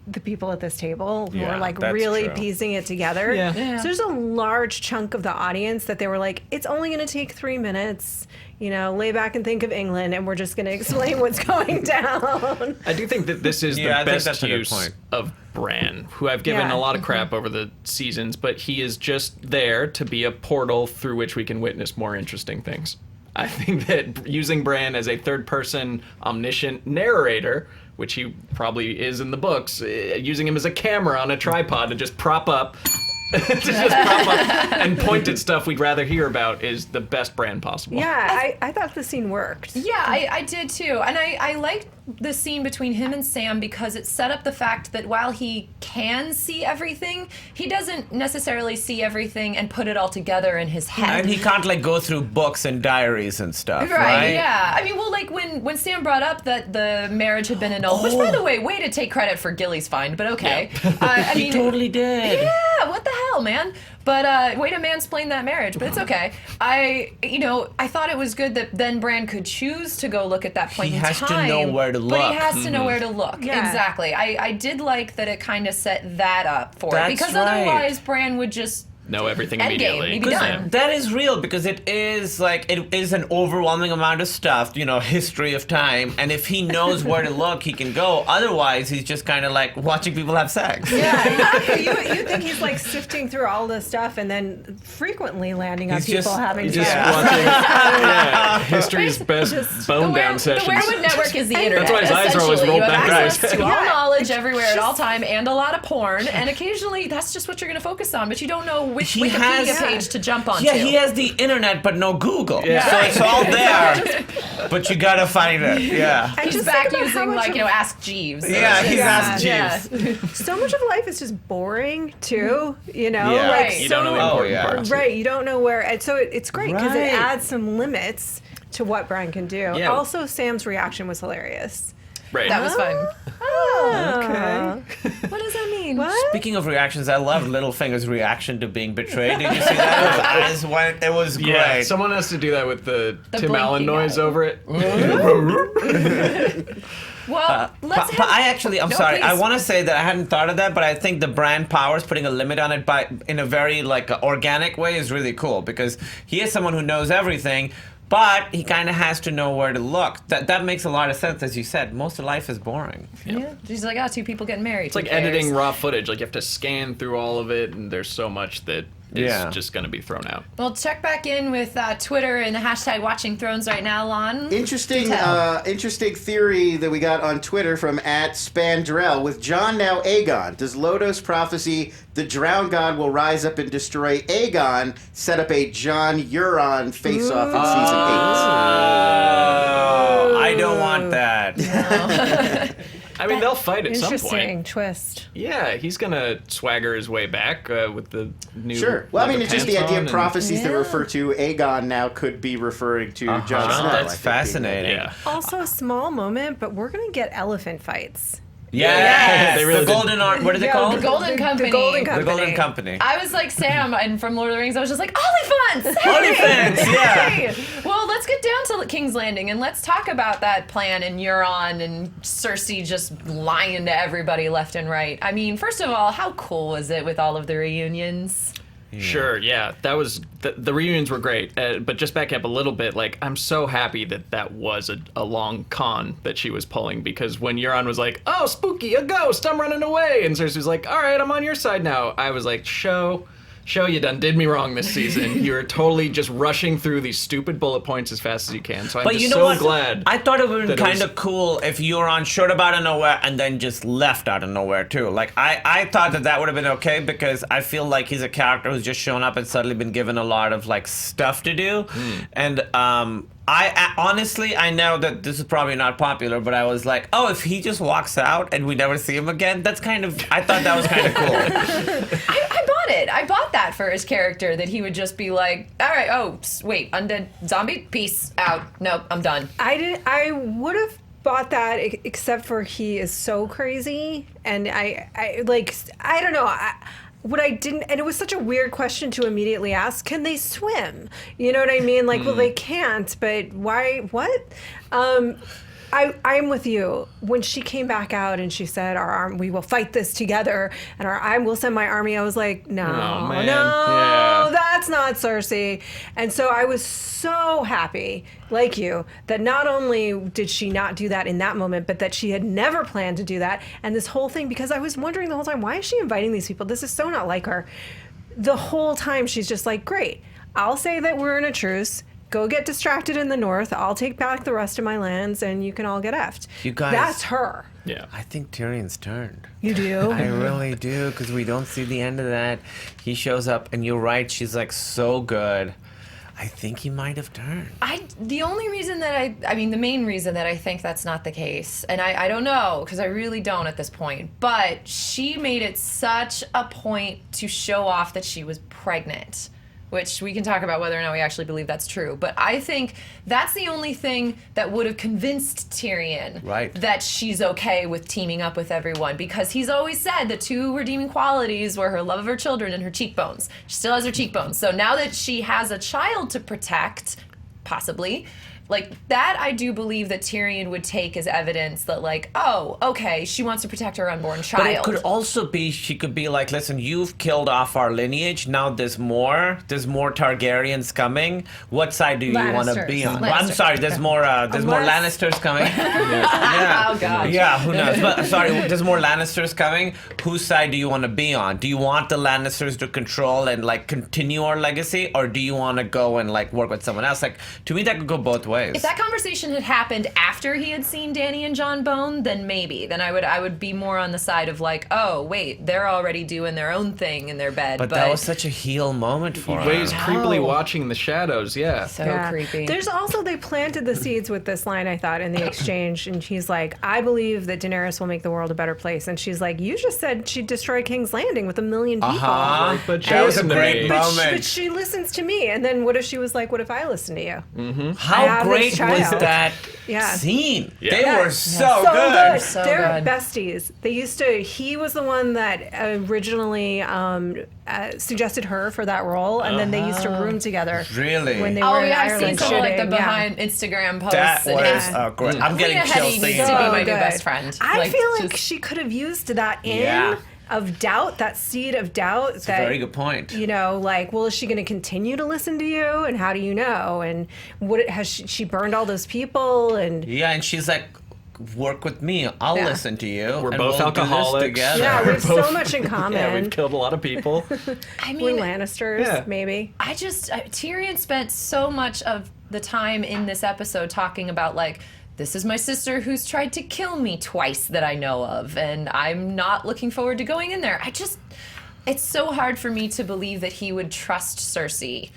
the people at this table who Yeah, are like that's really true. piecing it together. Yeah. So there's a large chunk of the audience that they were like, it's only going to take 3 minutes. Lay back and think of England, and we're just going to explain what's going down. I do think that this is Yeah, I the think best that's a good use point. of Bran, who I've given Yeah. a lot of crap over the seasons, but he is just there to be a portal through which we can witness more interesting things. I think that using Bran as a third-person omniscient narrator, which he probably is in the books, using him as a camera on a tripod to just prop up and point at stuff we'd rather hear about is the best Bran possible. Yeah, I thought the scene worked. Yeah, I did too. And I liked the scene between him and Sam because it set up the fact that while he can see everything, he doesn't necessarily see everything and put it all together in his head. And he can't like go through books and diaries and stuff, right? Yeah. I mean, well, like when Sam brought up that the marriage had been annulled, which, by the way, way to take credit for Gilly's find, but okay. I He mean, totally did. yeah, what the hell, man? But way to mansplain that marriage, but it's okay. I thought it was good that then Bran could choose to go look at that point He in has time. to know where to But he look. has to know where to look. Yeah. Exactly. I did like that it kind of set that up for it. That's Because right. otherwise Bran would just Know everything Endgame, immediately. he'd be done. That is real because it is an overwhelming amount of stuff, history of time. And if he knows where to look, he can go. Otherwise, he's just kind of like watching people have sex. Yeah, exactly. You think he's like sifting through all this stuff and then frequently landing on He's people just- having he's sex. just watching history's best bone the down sessions. Weirwood Network is the internet. That's why his eyes are always essentially. rolled You have back. access to all Yeah. knowledge everywhere at all time and a lot of porn, and occasionally that's just what you're going to focus on, but you don't know which He Wikipedia has- page to jump onto. Yeah, he has the internet, but no Google. Yeah. So it's all there, but you gotta find it. Yeah. And He's just back think about how using, much like, of- Ask Jeeves. Yeah, he's Ask Yeah. Jeeves. so much of life is just boring too. Yeah. Like Right. You don't know the Oh, important yeah. parts. Right, you don't know where, and so it's great because Right. it adds some limits to what Bran can do. Yeah. Also, Sam's reaction was hilarious. Right. That was fun. Oh, What does that mean? what? Speaking of reactions, I love Littlefinger's reaction to being betrayed. Did you see that? It was great. Yeah, someone has to do that with the Tim Allen blinking noise eye. over it. Well, let's But I'm No, sorry. I please. want to say that I hadn't thought of that, but I think the brand powers putting a limit on it in a very organic way is really cool because he is someone who knows everything, but he kind of has to know where to look. That makes a lot of sense, as you said. Most of life is boring. Yeah. She's like, two people getting married. It's like editing raw footage. Like you have to scan through all of it, and there's so much that is Yeah. just going to be thrown out. Well, check back in with Twitter and the hashtag Watching Thrones right now, Lon. Interesting, Do tell. interesting theory that we got on Twitter from @Spandrell. With Jon now Aegon, does Lodo's prophecy, the Drowned God will rise up and destroy Aegon, set up a Jon Euron face-off in season 8? Oh, I don't want that. I mean, they'll fight at some Interesting point. twist. Yeah, he's going to swagger his way back with the new. Sure. Well, I mean, leather it's just the pants idea on of and- prophecies that Yeah. refer to Aegon now could be referring to Jon Snow. I That's think, fascinating. Yeah. Also, a small moment, but we're gonna get elephant fights. Yes, They really the did. Golden What are they Yeah, called? The Golden Company. The Golden The Company. Golden Company. I was like Sam, and from Lord of the Rings, I was just like, Olifants! Olifants, yeah. Hey! Well, let's get down to King's Landing, and let's talk about that plan and Euron and Cersei just lying to everybody left and right. I mean, first of all, how cool was it with all of the reunions? Sure, yeah, that was the reunions were great, but just back up a little bit. Like, I'm so happy that was a long con that she was pulling because when Euron was like, "Oh, spooky, a ghost, I'm running away," and Cersei was like, "All right, I'm on your side now," I was like, "Show, you done did me wrong this season. You're totally just rushing through these stupid bullet points as fast as you can." So I'm But just you know so what? glad. I thought it would have that been it kind was- of cool if Euron showed up out of nowhere and then just left out of nowhere too. Like I thought that would have been okay because I feel like he's a character who's just shown up and suddenly been given a lot of stuff to do, and I honestly, I know that this is probably not popular, but I was like, oh, if he just walks out and we never see him again, I thought that was kind of cool. I bought it. I bought that for his character, that he would just be like, all right, wait, undead zombie, peace out. Nope, I'm done. I would have bought that except for he is so crazy, and I don't know. What I didn't, and it was such a weird question to immediately ask, can they swim? You know what I mean? Well, they can't, but why, what? I'm with you. When she came back out and she said, we will fight this together, and I will send my army, I was like, no, Oh, man. no, Yeah. that's not Cersei. And so I was so happy, like you, that not only did she not do that in that moment, but that she had never planned to do that. And this whole thing, because I was wondering the whole time, why is she inviting these people? This is so not like her. The whole time she's just like, great, I'll say that we're in a truce. Go get distracted in the north. I'll take back the rest of my lands, and you can all get effed. You guys- That's her. Yeah. I think Tyrion's turned. You do? I really do, because we don't see the end of that. He shows up, and you're right, she's like so good. I think he might have turned. The only reason that the main reason that I think that's not the case, and I don't know, because I really don't at this point, but she made it such a point to show off that she was pregnant, which we can talk about whether or not we actually believe that's true. But I think that's the only thing that would have convinced Tyrion that she's okay with teaming up with everyone, because he's always said the two redeeming qualities were her love of her children and her cheekbones. She still has her cheekbones. So now that she has a child to protect, possibly, like that, I do believe that Tyrion would take as evidence that, like, oh, okay, she wants to protect her unborn child. But it could also be, she could be like, listen, you've killed off our lineage. Now there's more Targaryens coming. What side do you want to be on? I'm sorry, there's more Lannisters coming. Yeah. Oh, God. Yeah, who knows? But sorry, there's more Lannisters coming. Whose side do you want to be on? Do you want the Lannisters to control and like continue our legacy, or do you want to go and like work with someone else? Like, to me, that could go both ways. If that conversation had happened after he had seen Dany and Jon bone, then maybe. Then I would be more on the side of like, oh, wait, they're already doing their own thing in their bed. But that was such a heel moment for her. He's creepily watching the shadows, yeah. So creepy. There's also, they planted the seeds with this line, I thought, in the exchange. And he's like, I believe that Daenerys will make the world a better place. And she's like, you just said she'd destroy King's Landing with 1 million people. But that was a great But moment. she listens to me. And then what if she was like, what if I listen to you? Mm-hmm. How great was that scene? Yeah. They were so So good. So They're good. besties. They used to, he was the one that originally suggested her for that role. And then they used to room together. Really? When they Oh, were in yeah, I've Ireland seen some of like the shooting. Yeah. behind Instagram posts. That and was great. I'm getting Lena chills Headey thinking needs to be about my it. new best friend. I feel like just- she could have used that in Yeah. of doubt, that seed of doubt. That's that, a very good point. You know, like, well, is she going to continue to listen to you? And how do you know? And what has she burned all those people? And Yeah, and she's like, work with me. I'll Yeah. listen to you. We're and both we'll do this alcoholics. together. yeah, we have We're both- so much in common. Yeah, we've killed a lot of people. I We're mean, Lannisters, Yeah. maybe. Tyrion spent so much of the time in this episode talking about like, this is my sister who's tried to kill me twice that I know of, and I'm not looking forward to going in there. It's so hard for me to believe that he would trust Cersei.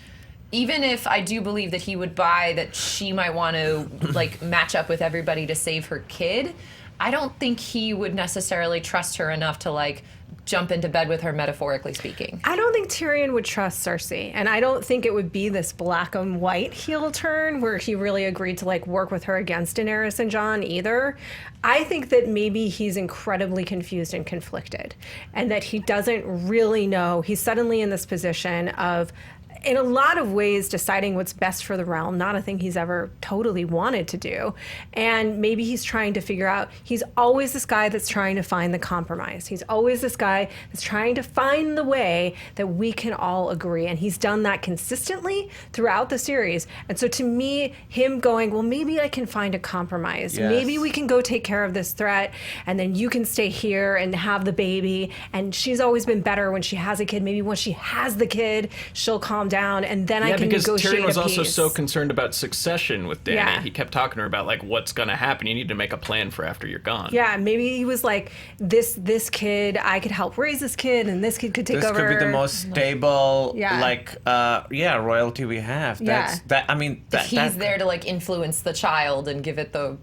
Even if I do believe that he would buy that she might want to like match up with everybody to save her kid, I don't think he would necessarily trust her enough to like jump into bed with her, metaphorically speaking. I don't think Tyrion would trust Cersei, and I don't think it would be this black and white heel turn where he really agreed to like work with her against Daenerys and Jon either. I think that maybe he's incredibly confused and conflicted, and that he doesn't really know. He's suddenly in this position of, in a lot of ways, deciding what's best for the realm, not a thing he's ever totally wanted to do. And maybe he's trying to figure out, he's always this guy that's trying to find the compromise. He's always this guy that's trying to find the way that we can all agree. And he's done that consistently throughout the series. And so to me, him going, well, maybe I can find a compromise. Yes. Maybe we can go take care of this threat, and then you can stay here and have the baby. And she's always been better when she has a kid. Maybe when she has the kid, she'll calm down, and then I can because negotiate Tyrion was a also peace. so concerned about succession with Dany. Yeah. He kept talking to her about like what's going to happen. You need to make a plan for after you're gone. Yeah, maybe he was like, this kid, I could help raise this kid, and this kid could take This over. could be the most stable, Yeah. royalty we have. Yeah. He's there to like influence the child and give it the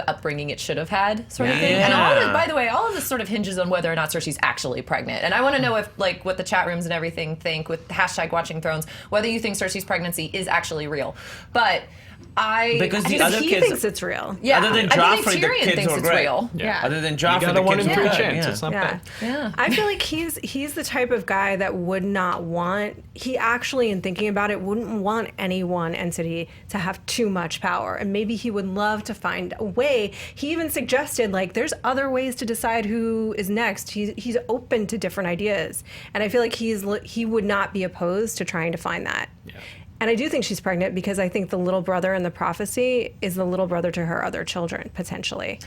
upbringing it should have had, sort of thing. Yeah. And all of this sort of hinges on whether or not Cersei's actually pregnant. And I want to know if like what the chat rooms and everything think with #WatchingThrones, whether you think Cersei's pregnancy is actually real. But Because the Because other he kids, thinks it's real. Yeah, other than I think Joffrey, the Tyrion kids thinks were it's great. real. Yeah. Other than You Joffrey, got the a 1 kids in were 3 good. chance. Yeah. It's not Yeah. bad. Yeah. I feel like he's the type of guy that would not want, he actually, in thinking about it, wouldn't want any one entity to have too much power. And maybe he would love to find a way. He even suggested, like, there's other ways to decide who is next. He's open to different ideas. And I feel like he would not be opposed to trying to find that. Yeah. And I do think she's pregnant because I think the little brother in the prophecy is the little brother to her other children, potentially.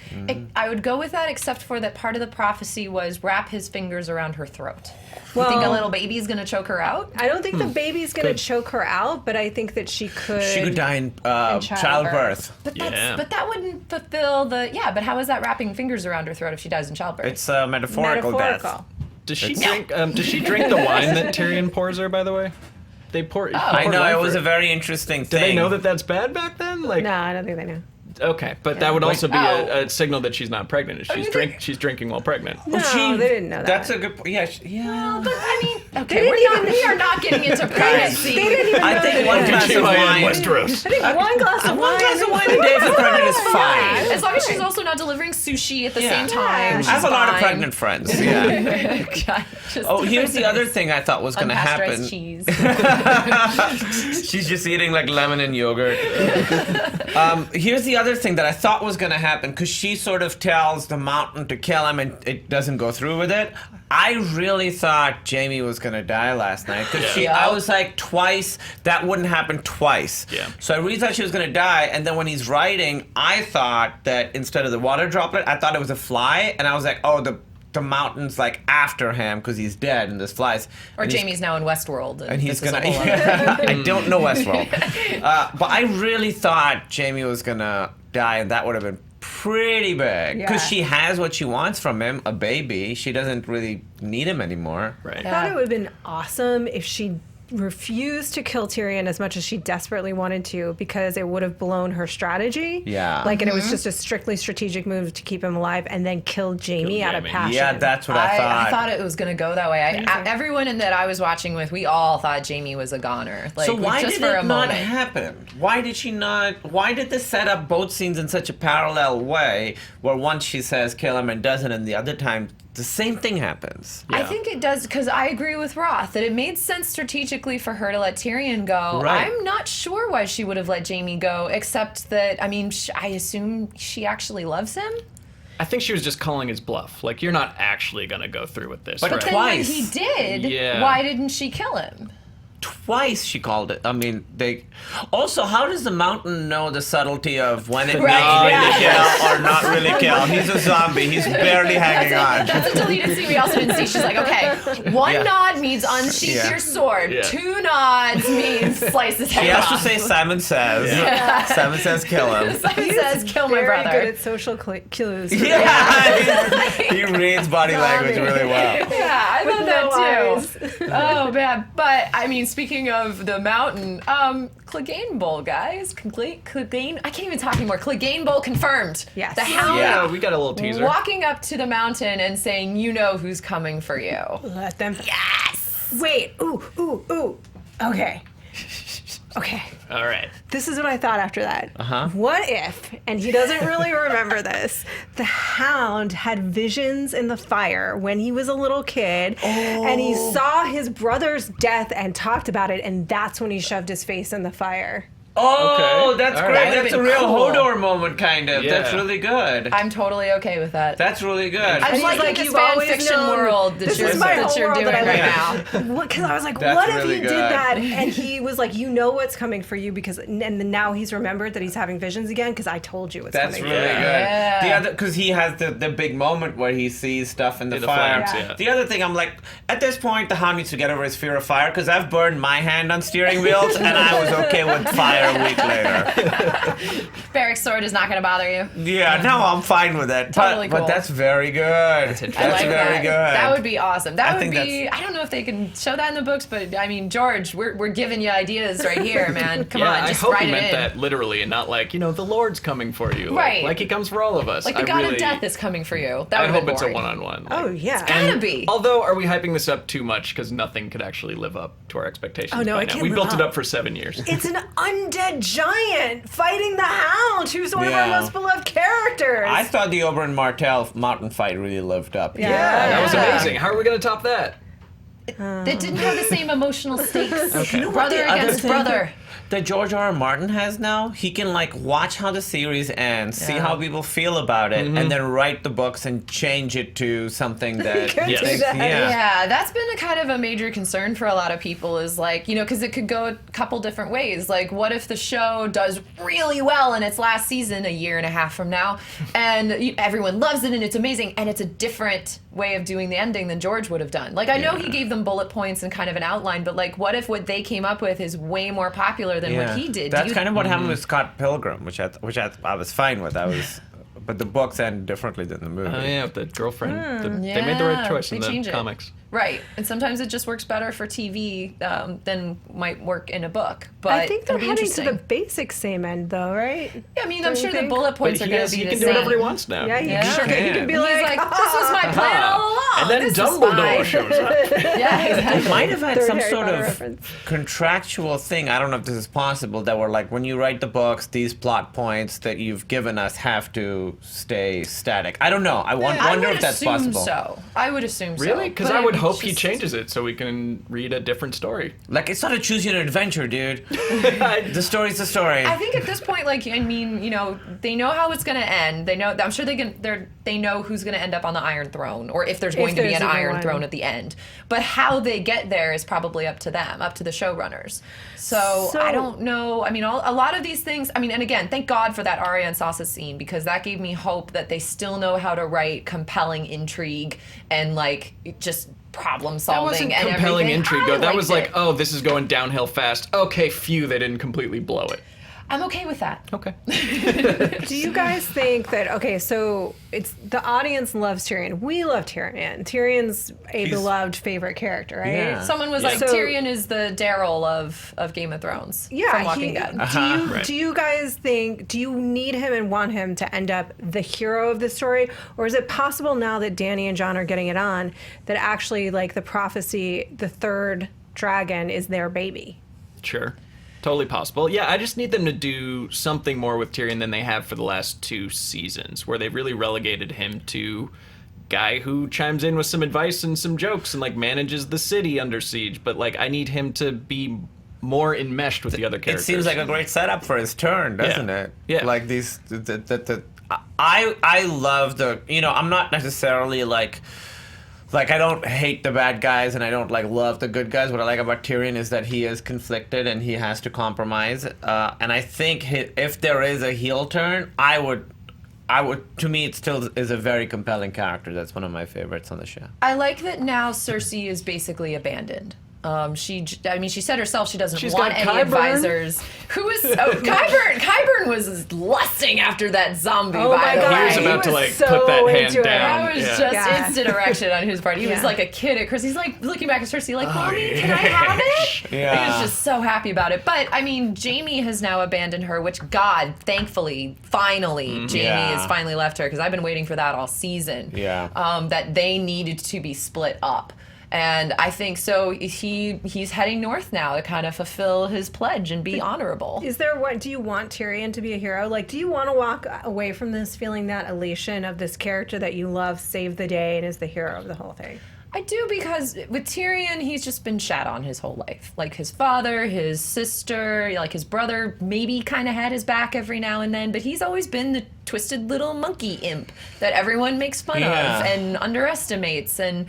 I would go with that, except for that part of the prophecy was wrap his fingers around her throat. Well- you think a little baby's gonna choke her out? I don't think the baby's going to Good. choke her out, but I think that she could. She could die in childbirth. childbirth. But Yeah. but that wouldn't fulfill the But how is that wrapping fingers around her throat if she dies in childbirth? It's a metaphorical death. Does she drink? Does she drink the wine that Tyrion pours her? By the way, they pour. I know, wine it for was her. a very interesting Did thing. they know that that's bad back then? Like, No, I don't think they know. okay, but that would also be Oh. a signal that she's not pregnant. If she's drinking while pregnant. No, they didn't know that. That's a good. Yeah, yeah. But I mean, okay, we are not getting into pregnancy. They didn't even I know think they one did. glass of wine. Westeros. I think one glass of One wine. glass of wine a day for pregnant is fine. As long as she's also not delivering sushi at the Yeah. same time. I have a lot of fine. pregnant friends. Yeah. Just Oh, here's the other thing I thought was going to happen. unpasteurized cheese. She's just eating like lemon and yogurt. Here's the other thing that I thought was going to happen, because she sort of tells the mountain to kill him and it doesn't go through with it. I really thought Jaime was going to die last night, because I was like, twice, that wouldn't happen twice. Yeah. So I really thought she was going to die, and then when he's writing, I thought that instead of the water droplet, I thought it was a fly, and I was like, oh, the mountain's like after him because he's dead and there's flies. Or And he's- Jamie's now in Westworld. and he's this is gonna. a whole other- I don't know Westworld, but I really thought Jaime was gonna die, and that would have been pretty big because Yeah. she has what she wants from him, a baby. She doesn't really need him anymore. Right. I thought it would have been awesome if she refused to kill Tyrion as much as she desperately wanted to, because it would have blown her strategy. Yeah. Like, and it was just a strictly strategic move to keep him alive and then kill Jaime out of Jaime. passion. Yeah, that's what I thought. I thought it was going to go that way. Everyone that I was watching with, we all thought Jaime was a goner. Like, So why just did for it a not moment. happen? Why did she not? Why did they set up both scenes in such a parallel way, where once she says kill him and doesn't, and the other time the same thing happens? I Yeah. think it does, because I agree with Roth that it made sense strategically for her to let Tyrion go. Right. I'm not sure why she would have let Jaime go, except that, I mean, I assume she actually loves him. I think she was just calling his bluff. Like, you're not actually gonna go through with this. But right? Then when Twice. he did, Yeah. why didn't she kill him? Twice she called it. I mean, they. Also, how does the mountain know the subtlety of when it Right, may really yeah. kill or not really kill? He's a zombie. He's barely hanging on. That's a deleted scene we also didn't see. She's like, okay, one Yeah. nod means unsheath Yeah. your sword. Yeah. 2 nods means slice his head He has off. to say Simon says. Simon says kill him. Simon says, kill my Very brother. good at social cues. Yeah, he reads body language really well. Yeah, I With thought no that too. Oh man, but I mean, speaking of the mountain, Clegane Bowl, guys, Clegane. I can't even talk anymore. Clegane Bowl confirmed. Yes. The Hound. Yeah. Yeah, we got a little teaser. Walking up to the mountain and saying, "You know who's coming for you." Let them. Yes. Wait. Ooh. Okay. Okay. All right. This is what I thought after that. Uh-huh. What if, and he doesn't really remember this, the Hound had visions in the fire when he was a little kid, and he saw his brother's death and talked about it, and that's when he shoved his face in the fire. Oh, Okay. that's All great. right. That That's a would've real been cool. Hodor moment, kind of. Yeah. That's really good. I'm totally okay with that. That's really good. I'm And he's liking like, this "You've fan always fiction known- world that this you're, is my that whole you're world doing that I right live now. Because I was like, That's what if really he did good. that? And he was like, you know what's coming for you, because, and then now he's remembered that he's having visions again, because I told you what's That's coming really for you. good. Yeah. The other, because he has the big moment where he sees stuff in the The fire. flames, yeah. The other thing, I'm like, at this point, the Hound needs to get over his fear of fire, because I've burned my hand on steering wheels, and I was okay with fire a week later. Barrack's sword is not going to bother you. Yeah, no, I'm fine with it. Totally but cool. that's very good. That's I like very that. good. That would be awesome. That I would think be. I don't know if they can show that in the books, but I mean, George, we're giving you ideas right here, man. Come Yeah, on, just I hope write he it meant in. that literally and not like, the Lord's coming for you. Right. Like he comes for all of us. Like the I god really, of death is coming for you. That I would hope be it's a boring. one-on-one. Oh, yeah. Gotta be. Although, are we hyping this up too much? Because nothing could actually live up to our expectations. Oh, no, by it now. can't We live built it up. up for 7 years. It's an undead giant fighting the Hound, who's one of our Yeah. most beloved characters. I thought the Oberyn Martell mountain fight really lived up. Yeah. Yeah, that was Yeah. amazing. How are we going to top that? They didn't have the same emotional stakes. You know what Brother the other against thing brother. that George R. R. Martin has now? He can like watch how the series ends, see Yeah. how people feel about it, and then write the books and change it to something that could Yes. do that. Yeah, that's been a kind of a major concern for a lot of people is like, because it could go a couple different ways. Like, what if the show does really well in its last season, a year and a half from now, and everyone loves it and it's amazing, and it's a different way of doing the ending than George would have done. Like, I know he gave them bullet points and kind of an outline, but like, what if what they came up with is way more popular than what he did? That's kind of what happened with Scott Pilgrim, which I was fine with. But the books end differently than the movie. Oh, yeah, the girlfriend. They made the right choice in they the change it. comics. Right, and sometimes it just works better for TV than might work in a book. But I think they're it'll be heading to interesting. the basic same end, though, right? Yeah, I mean, I'm Don't sure you the think? bullet But points are going to be he the can same. do whatever he wants now. Yeah, he Yeah. sure can. He can be like, He's like, this was my plan all along. And then This is Dumbledore fine." shows up. Yeah, exactly. They might have had Third some Harry sort Potter of reference. contractual thing. I don't know if this is possible. That were like, when you write the books, these plot points that you've given us have to stay static. I don't know. I wonder if that's possible. So I would assume so. Really? Because But I would mean, hope it's he just- changes it so we can read a different story. Like, it's not a choose your own adventure, dude. The story's the story. I think at this point, like, I mean, they know how it's going to end. They know. I'm sure they know who's going to end up on the Iron Throne, or if there's going to be there's an even Iron one. Throne at the end. But how they get there is probably up to them, up to the showrunners. So I don't know. I mean, a lot of these things. I mean, and again, thank God for that Arya and Sansa scene, because that gave me hope that they still know how to write compelling intrigue and like just problem That solving wasn't and compelling everything. intrigue, I though. That was like, liked it. oh, this is going downhill fast. Okay, phew, they didn't completely blow it. I'm okay with that. Okay. Do you guys think that, okay, so it's the audience loves Tyrion. We love Tyrion. Tyrion's a beloved favorite character, right? Yeah. Someone was like, So- Tyrion is the Daryl of Game of Thrones. Yeah, from Walking Dead. Right. do you guys think, do you need him and want him to end up the hero of the story? Or is it possible now that Dany and Jon are getting it on, that actually, like, the prophecy, the third dragon is their baby? Sure. Totally possible. Yeah, I just need them to do something more with Tyrion than they have for the last 2 seasons, where they've really relegated him to guy who chimes in with some advice and some jokes and like manages the city under siege. But like, I need him to be more enmeshed with the other It characters. seems like a great setup for his turn, doesn't Yeah. it? Yeah. Like these, I love the, I'm not necessarily like I don't hate the bad guys and I don't like love the good guys. What I like about Tyrion is that he is conflicted and he has to compromise. And I think if there is a heel turn, I would. To me, it still is a very compelling character. That's one of my favorites on the show. I like that now Cersei is basically abandoned. She said herself she doesn't She's want got any Qyburn. advisors. Who is Qyburn? Qyburn was lusting after that zombie. Oh by my the God, way. He was about to was like so put that hand into it. down. That was Yeah. just Yeah. instant erection on his part. He was Yeah. like a kid at Chris. He's like looking back at Cersei like, Mommy, can I have it? Yeah. He was just so happy about it. But I mean, Jamie has now abandoned her, which God, thankfully, finally, Jamie Yeah. has finally left her because I've been waiting for that all season. Yeah. That they needed to be split up. And I think so. He's heading north now to kind of fulfill his pledge and be honorable. Is there what? Do you want Tyrion to be a hero? Like, do you want to walk away from this feeling that elation of this character that you love saved the day and is the hero of the whole thing? I do, because with Tyrion, he's just been shat on his whole life. Like his father, his sister, like his brother maybe kind of had his back every now and then, but he's always been the twisted little monkey imp that everyone makes fun Yeah. of and underestimates. And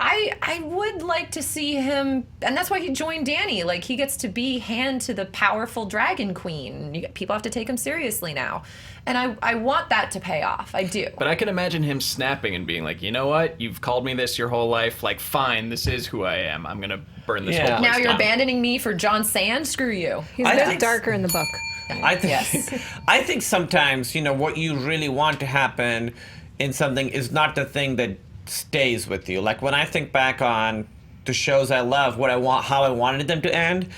I would like to see him, and that's why he joined Dany. Like, he gets to be hand to the powerful dragon queen. People have to take him seriously now. And I want that to pay off. I do. But I can imagine him snapping and being like, you know what? You've called me this your whole life. Like, fine, this is who I am. I'm going to burn this Yeah. whole place Now you're down. abandoning me for Jon Sand? Screw you. He's I a bit think- darker in the book. I think, Yes. I think sometimes, what you really want to happen in something is not the thing that stays with you. Like when I think back on the shows I love, how I wanted them to end,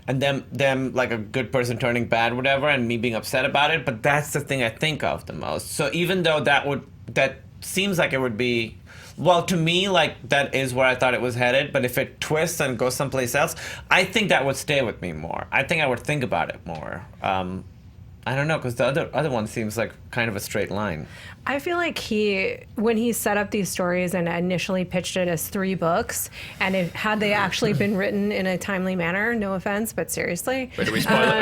and them like a good person turning bad, whatever, and me being upset about it. But that's the thing I think of the most. So even though that seems like it would be well, to me, like, that is where I thought it was headed. But if it twists and goes someplace else, I think that would stay with me more. I think I would think about it more. I don't know, because the other one seems like kind of a straight line. I feel like when he set up these stories and initially pitched it as 3 books, and had they actually been written in a timely manner, no offense, but seriously. Wait, are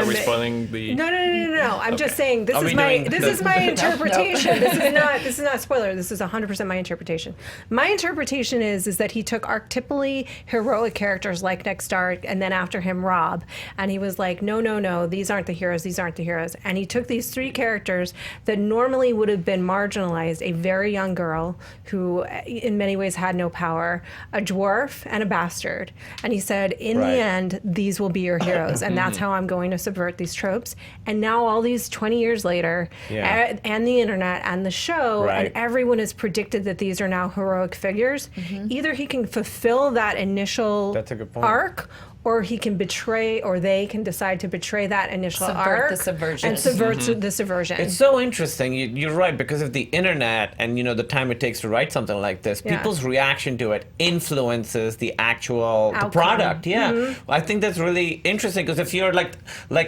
we spoiling the... No. I'm just saying this is my interpretation. This is not spoiler. This is 100% my interpretation. My interpretation is that he took archetypally heroic characters like Ned Stark, and then after him Robb, and he was like, no, these aren't the heroes. And he took these 3 characters that normally would have been marginalized, a very young girl who in many ways had no power, a dwarf, and a bastard. And he said, in the end, these will be your heroes. And that's how I'm going to subvert these tropes. And now all these 20 years later, and the internet and the show, and everyone has predicted that these are now heroic figures. Either he can fulfill that initial arc, or he can betray, or they can decide to betray that initial arc. The subversion. And subvert the subversion. It's so interesting. You're right, because of the internet and, the time it takes to write something like this, people's reaction to it influences the actual the product. Yeah. I think that's really interesting, because if you're like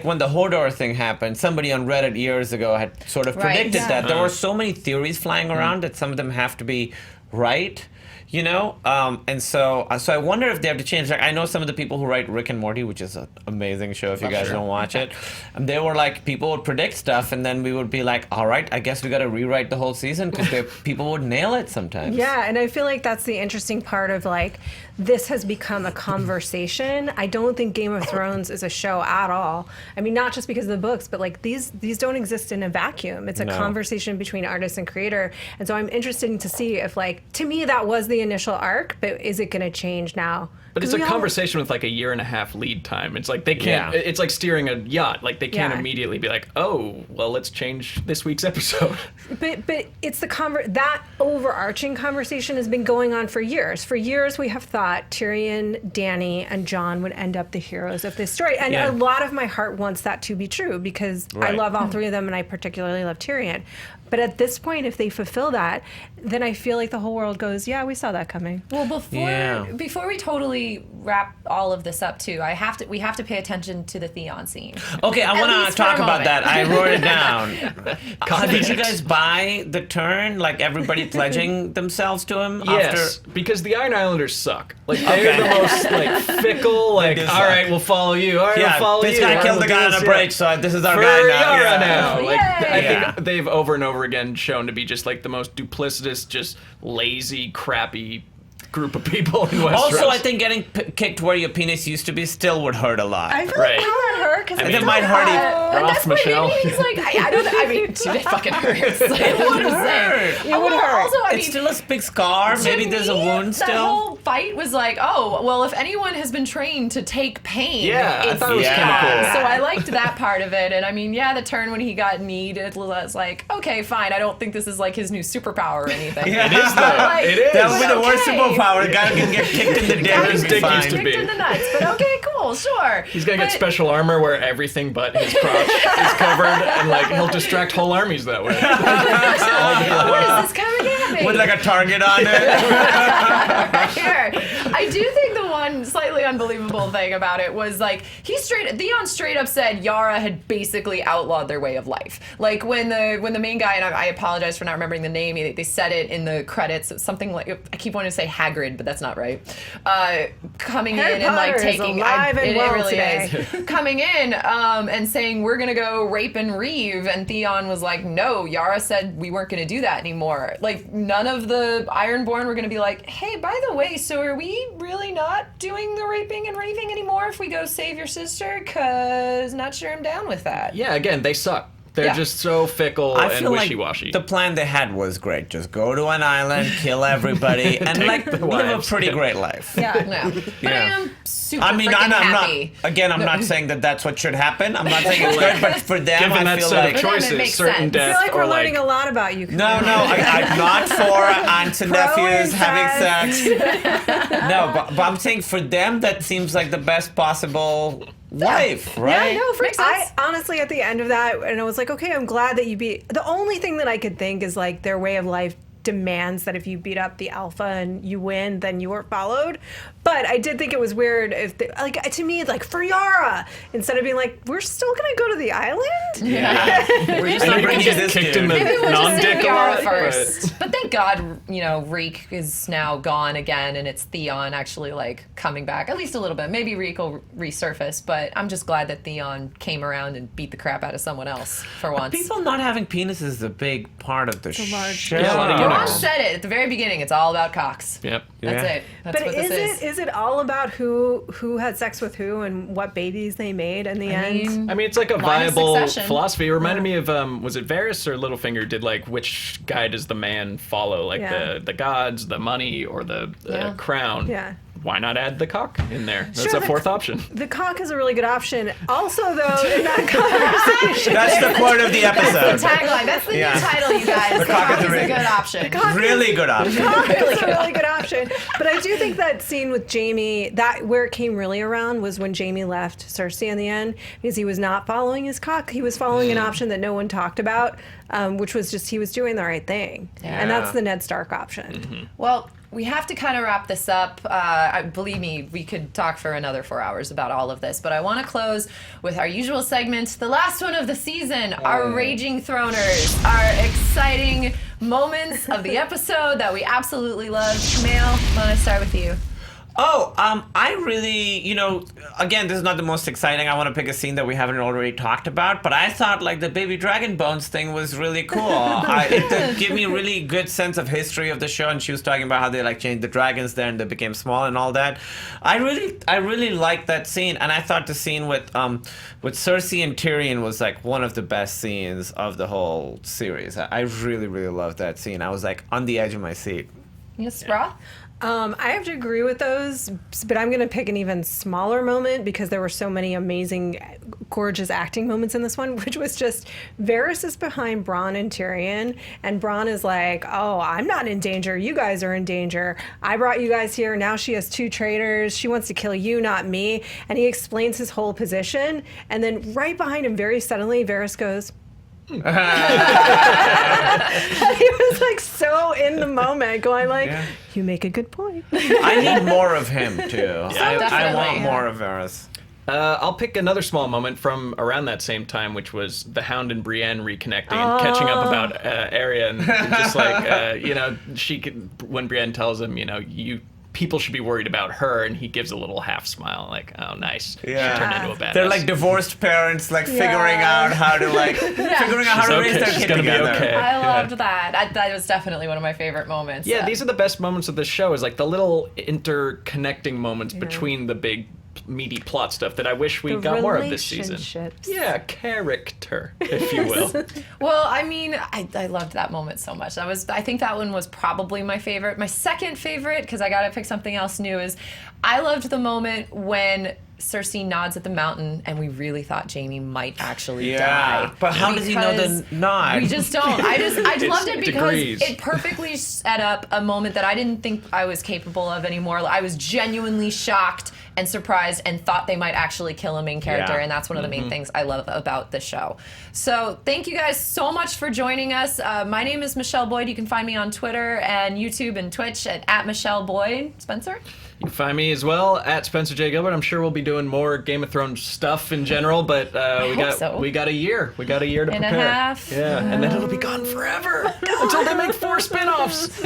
when the Hodor thing happened, somebody on Reddit years ago had sort of predicted that. There were so many theories flying around that some of them have to be right. And so I wonder if they have to change. Like, I know some of the people who write Rick and Morty, which is an amazing show if you guys don't watch it. And they were like, people would predict stuff, and then we would be like, all right, I guess we got to rewrite the whole season, because people would nail it sometimes. Yeah, and I feel like that's the interesting part of, like, this has become a conversation. I don't think Game of Thrones is a show at all. I mean, not just because of the books, but like these don't exist in a vacuum. It's a conversation between artist and creator. And so I'm interested to see if, like, to me that was the initial arc, but is it going to change now? But it's a conversation with like a 1.5 year lead time. It's like they can't. It's like steering a yacht. Like they can't immediately be like, oh, well, let's change this week's episode. But it's that overarching conversation has been going on for years. For years, we have thought Tyrion, Dany, and Jon would end up the heroes of this story, and a lot of my heart wants that to be true, because I love all 3 of them, and I particularly love Tyrion. But at this point, if they fulfill that, then I feel like the whole world goes, yeah, we saw that coming. Well, before we totally wrap all of this up too, we have to pay attention to the Theon scene. Okay, I want to talk about that. I wrote it down. Did you guys buy the turn? Like everybody pledging themselves to him? Yes, because the Iron Islanders suck. Like they're the most like fickle. Like, all right, we'll follow you. All right, we'll follow you. This guy killed the guy on a bridge, so this is our guy now. Like, I think they've over and over again shown to be just like the most duplicitous, just lazy, crappy group of people in Westeros. Also, I think getting kicked where your penis used to be still would hurt a lot. I feel like that hurt, because it might hurt even. Roth, Michele. He's like, I mean, dude, it fucking hurts. Like, It would hurt. It would hurt. Also, It's still a big scar. Maybe there's a wound still. That whole fight was like, oh, well, if anyone has been trained to take pain, I thought it was kind of cool. So I liked that part of it. And I mean, the turn when he got kneed, it was like, okay, fine. I don't think this is like his new superpower or anything. Yeah. It is though. Like, It is. That would be the worst superpower. The guy can get kicked in the dick and be dick fine. used to kicked be. in the nuts, but okay, cool, sure. He's gonna get special armor where everything but his crotch is covered, and like he'll distract whole armies that way. What is this coming at me? With like a target on it. Here. I do think the one slightly unbelievable thing about it was like Theon straight up said Yara had basically outlawed their way of life. Like when the main guy, and I apologize for not remembering the name, they said it in the credits, something like, I keep wanting to say Hagrid, but that's not right. Coming Harry in and like Potter is taking alive and well it really today. is. Coming in and saying we're gonna go rape and Reeve, and Theon was like, no, Yara said we weren't gonna do that anymore. Like none of the Ironborn were gonna be like, hey, by the way, so are we really not doing the raping and raving anymore if we go save your sister? Cause not sure I'm down with that. Yeah, again, they suck. They're just so fickle I and feel wishy-washy. like the plan they had was great. Just go to an island, kill everybody, and like live a wives. pretty great life. No. But I am super I mean, freaking I'm happy. not. Again, I'm not saying that that's what should happen. I'm not saying it's good, but for them, Given I that feel set like of For them, it choices, makes certain sense. death I feel like we're or learning like a lot about you. no, I'm not for aunts and nephews having sex. No, but I'm saying for them, that seems like the best possible life, right? Yeah, no, Makes sense. I honestly, at the end of that, and I was like, okay, I'm glad that you beat. The only thing that I could think is like their way of life demands that if you beat up the alpha and you win, then you are followed. But I did think it was weird if, to me, like for Yara, instead of being like, we're still gonna go to the island. Yeah. We're just not going to get kicked in the Maybe we'll just non-dick save a Yara lot. first. But thank God, Reek is now gone again, and it's Theon actually like coming back at least a little bit. Maybe Reek will resurface, but I'm just glad that Theon came around and beat the crap out of someone else for once. People not having penises is a big part of the show. Yeah, a lot of Ron unicorns. said it at the very beginning. It's all about cocks. Yep. That's Yeah. it. That's But what this is. is it all about who had sex with who and what babies they made in the end? I mean, it's like a Line of viable succession. philosophy. It reminded me of, was it Varys or Littlefinger did like, which guy does the man follow? Like Yeah. the gods, the money, or the Yeah. crown? Yeah. Why not add the cock in there? That's Sure, a fourth option. The cock is a really good option. Also, though, in that conversation, That's the quote of the That's episode. the tagline. That's the Yeah. new title, you guys. The cock cock is is a a ring. good option. Really good option. it's a really good option. But I do think that scene with Jamie, that where it came really around was when Jamie left Cersei in the end, because he was not following his cock. He was following an option that no one talked about, which was just he was doing the right thing. And that's the Ned Stark option. Well, we have to kind of wrap this up. Believe me, we could talk for another 4 hours about all of this, but I want to close with our usual segment, the last one of the season, our Raging Throners, our exciting moments of the episode that we absolutely loved. Kumail, I want to start with you. I really, again, this is not the most exciting. I want to pick a scene that we haven't already talked about, but I thought like the baby dragon bones thing was really cool. It did give me a really good sense of history of the show, and she was talking about how they like changed the dragons there and they became small and all that. I really liked that scene, and I thought the scene with Cersei and Tyrion was like one of the best scenes of the whole series. I really, really loved that scene. I was like on the edge of my seat. Yes, Roth? I have to agree with those, but I'm going to pick an even smaller moment because there were so many amazing, gorgeous acting moments in this one, which was just Varys is behind Bran and Tyrion, and Bran is like, oh, I'm not in danger. You guys are in danger. I brought you guys here. Now she has 2 traitors. She wants to kill you, not me. And he explains his whole position. And then right behind him, very suddenly, Varys goes, he was like so in the moment going like, you make a good point. I need more of him too. I definitely. want more of Varys. I'll pick another small moment from around that same time, which was the Hound and Brienne reconnecting and catching up about Arya, and just like when Brienne tells him, people should be worried about her, and he gives a little half smile, like, oh, nice. Yeah. She turned into a badass. They're like divorced parents, like figuring out how to figuring out how to raise their She's kid gonna be together. okay. I loved that. That was definitely one of my favorite moments. Yeah, these are the best moments of the show, is like the little interconnecting moments between the big meaty plot stuff that I wish we got more of this season. relationships. Yeah, character, if you will. Well, I mean, I loved that moment so much. I think that one was probably my favorite. My second favorite, because I got to pick something else new, is I loved the moment when Cersei nods at the mountain, and we really thought Jaime might actually die. But how does he know the nod? We just don't. I loved it because degrees. it perfectly set up a moment that I didn't think I was capable of anymore. I was genuinely shocked and surprised and thought they might actually kill a main character, and that's one of the main things I love about the show. So thank you guys so much for joining us. My name is Michele Boyd. You can find me on Twitter and YouTube and Twitch at Michele Boyd. Spencer? You can find me as well at Spencer J. Gilbert. I'm sure we'll be doing more Game of Thrones stuff in general, but we got a year. We got a year to And a prepare. half. Yeah, and then it'll be gone forever until they make 4 spin-offs.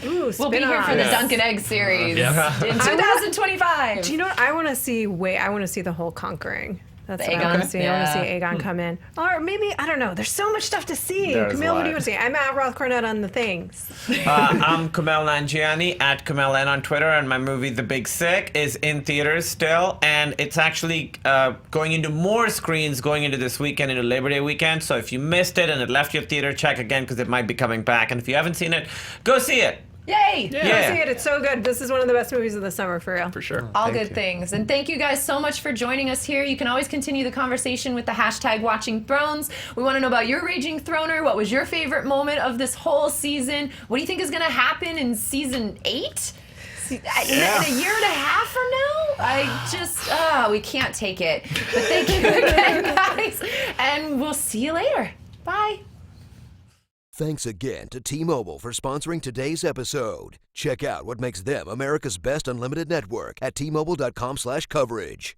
Ooh, We'll be here for the spin-offs. Dunk and Egg series Yeah. in 2025. Do you know what I want to see? I want to see the whole conquering. That's what I Aegon? want to see. I want to see Yeah. Aegon come in, or maybe I don't know. There's so much stuff to see. There's Kumail, a what do lot. you want to see? I'm at Roth Cornet on the things. I'm Kumail Nanjiani at Kumail N on Twitter, and my movie The Big Sick is in theaters still, and it's actually going into more screens going into this weekend, into Labor Day weekend. So if you missed it and it left your theater, check again because it might be coming back. And if you haven't seen it, go see it. Yay! Go see it. It's so good. This is one of the best movies of the summer for real. For sure. All good things. And thank you guys so much for joining us here. You can always continue the conversation with the hashtag Watching Thrones. We want to know about your Raging Throner. What was your favorite moment of this whole season? What do you think is going to happen in season 8? In a year and a half from now? I just, we can't take it. But thank you again, guys. And we'll see you later. Bye. Thanks again to T-Mobile for sponsoring today's episode. Check out what makes them America's best unlimited network at T-Mobile.com/coverage.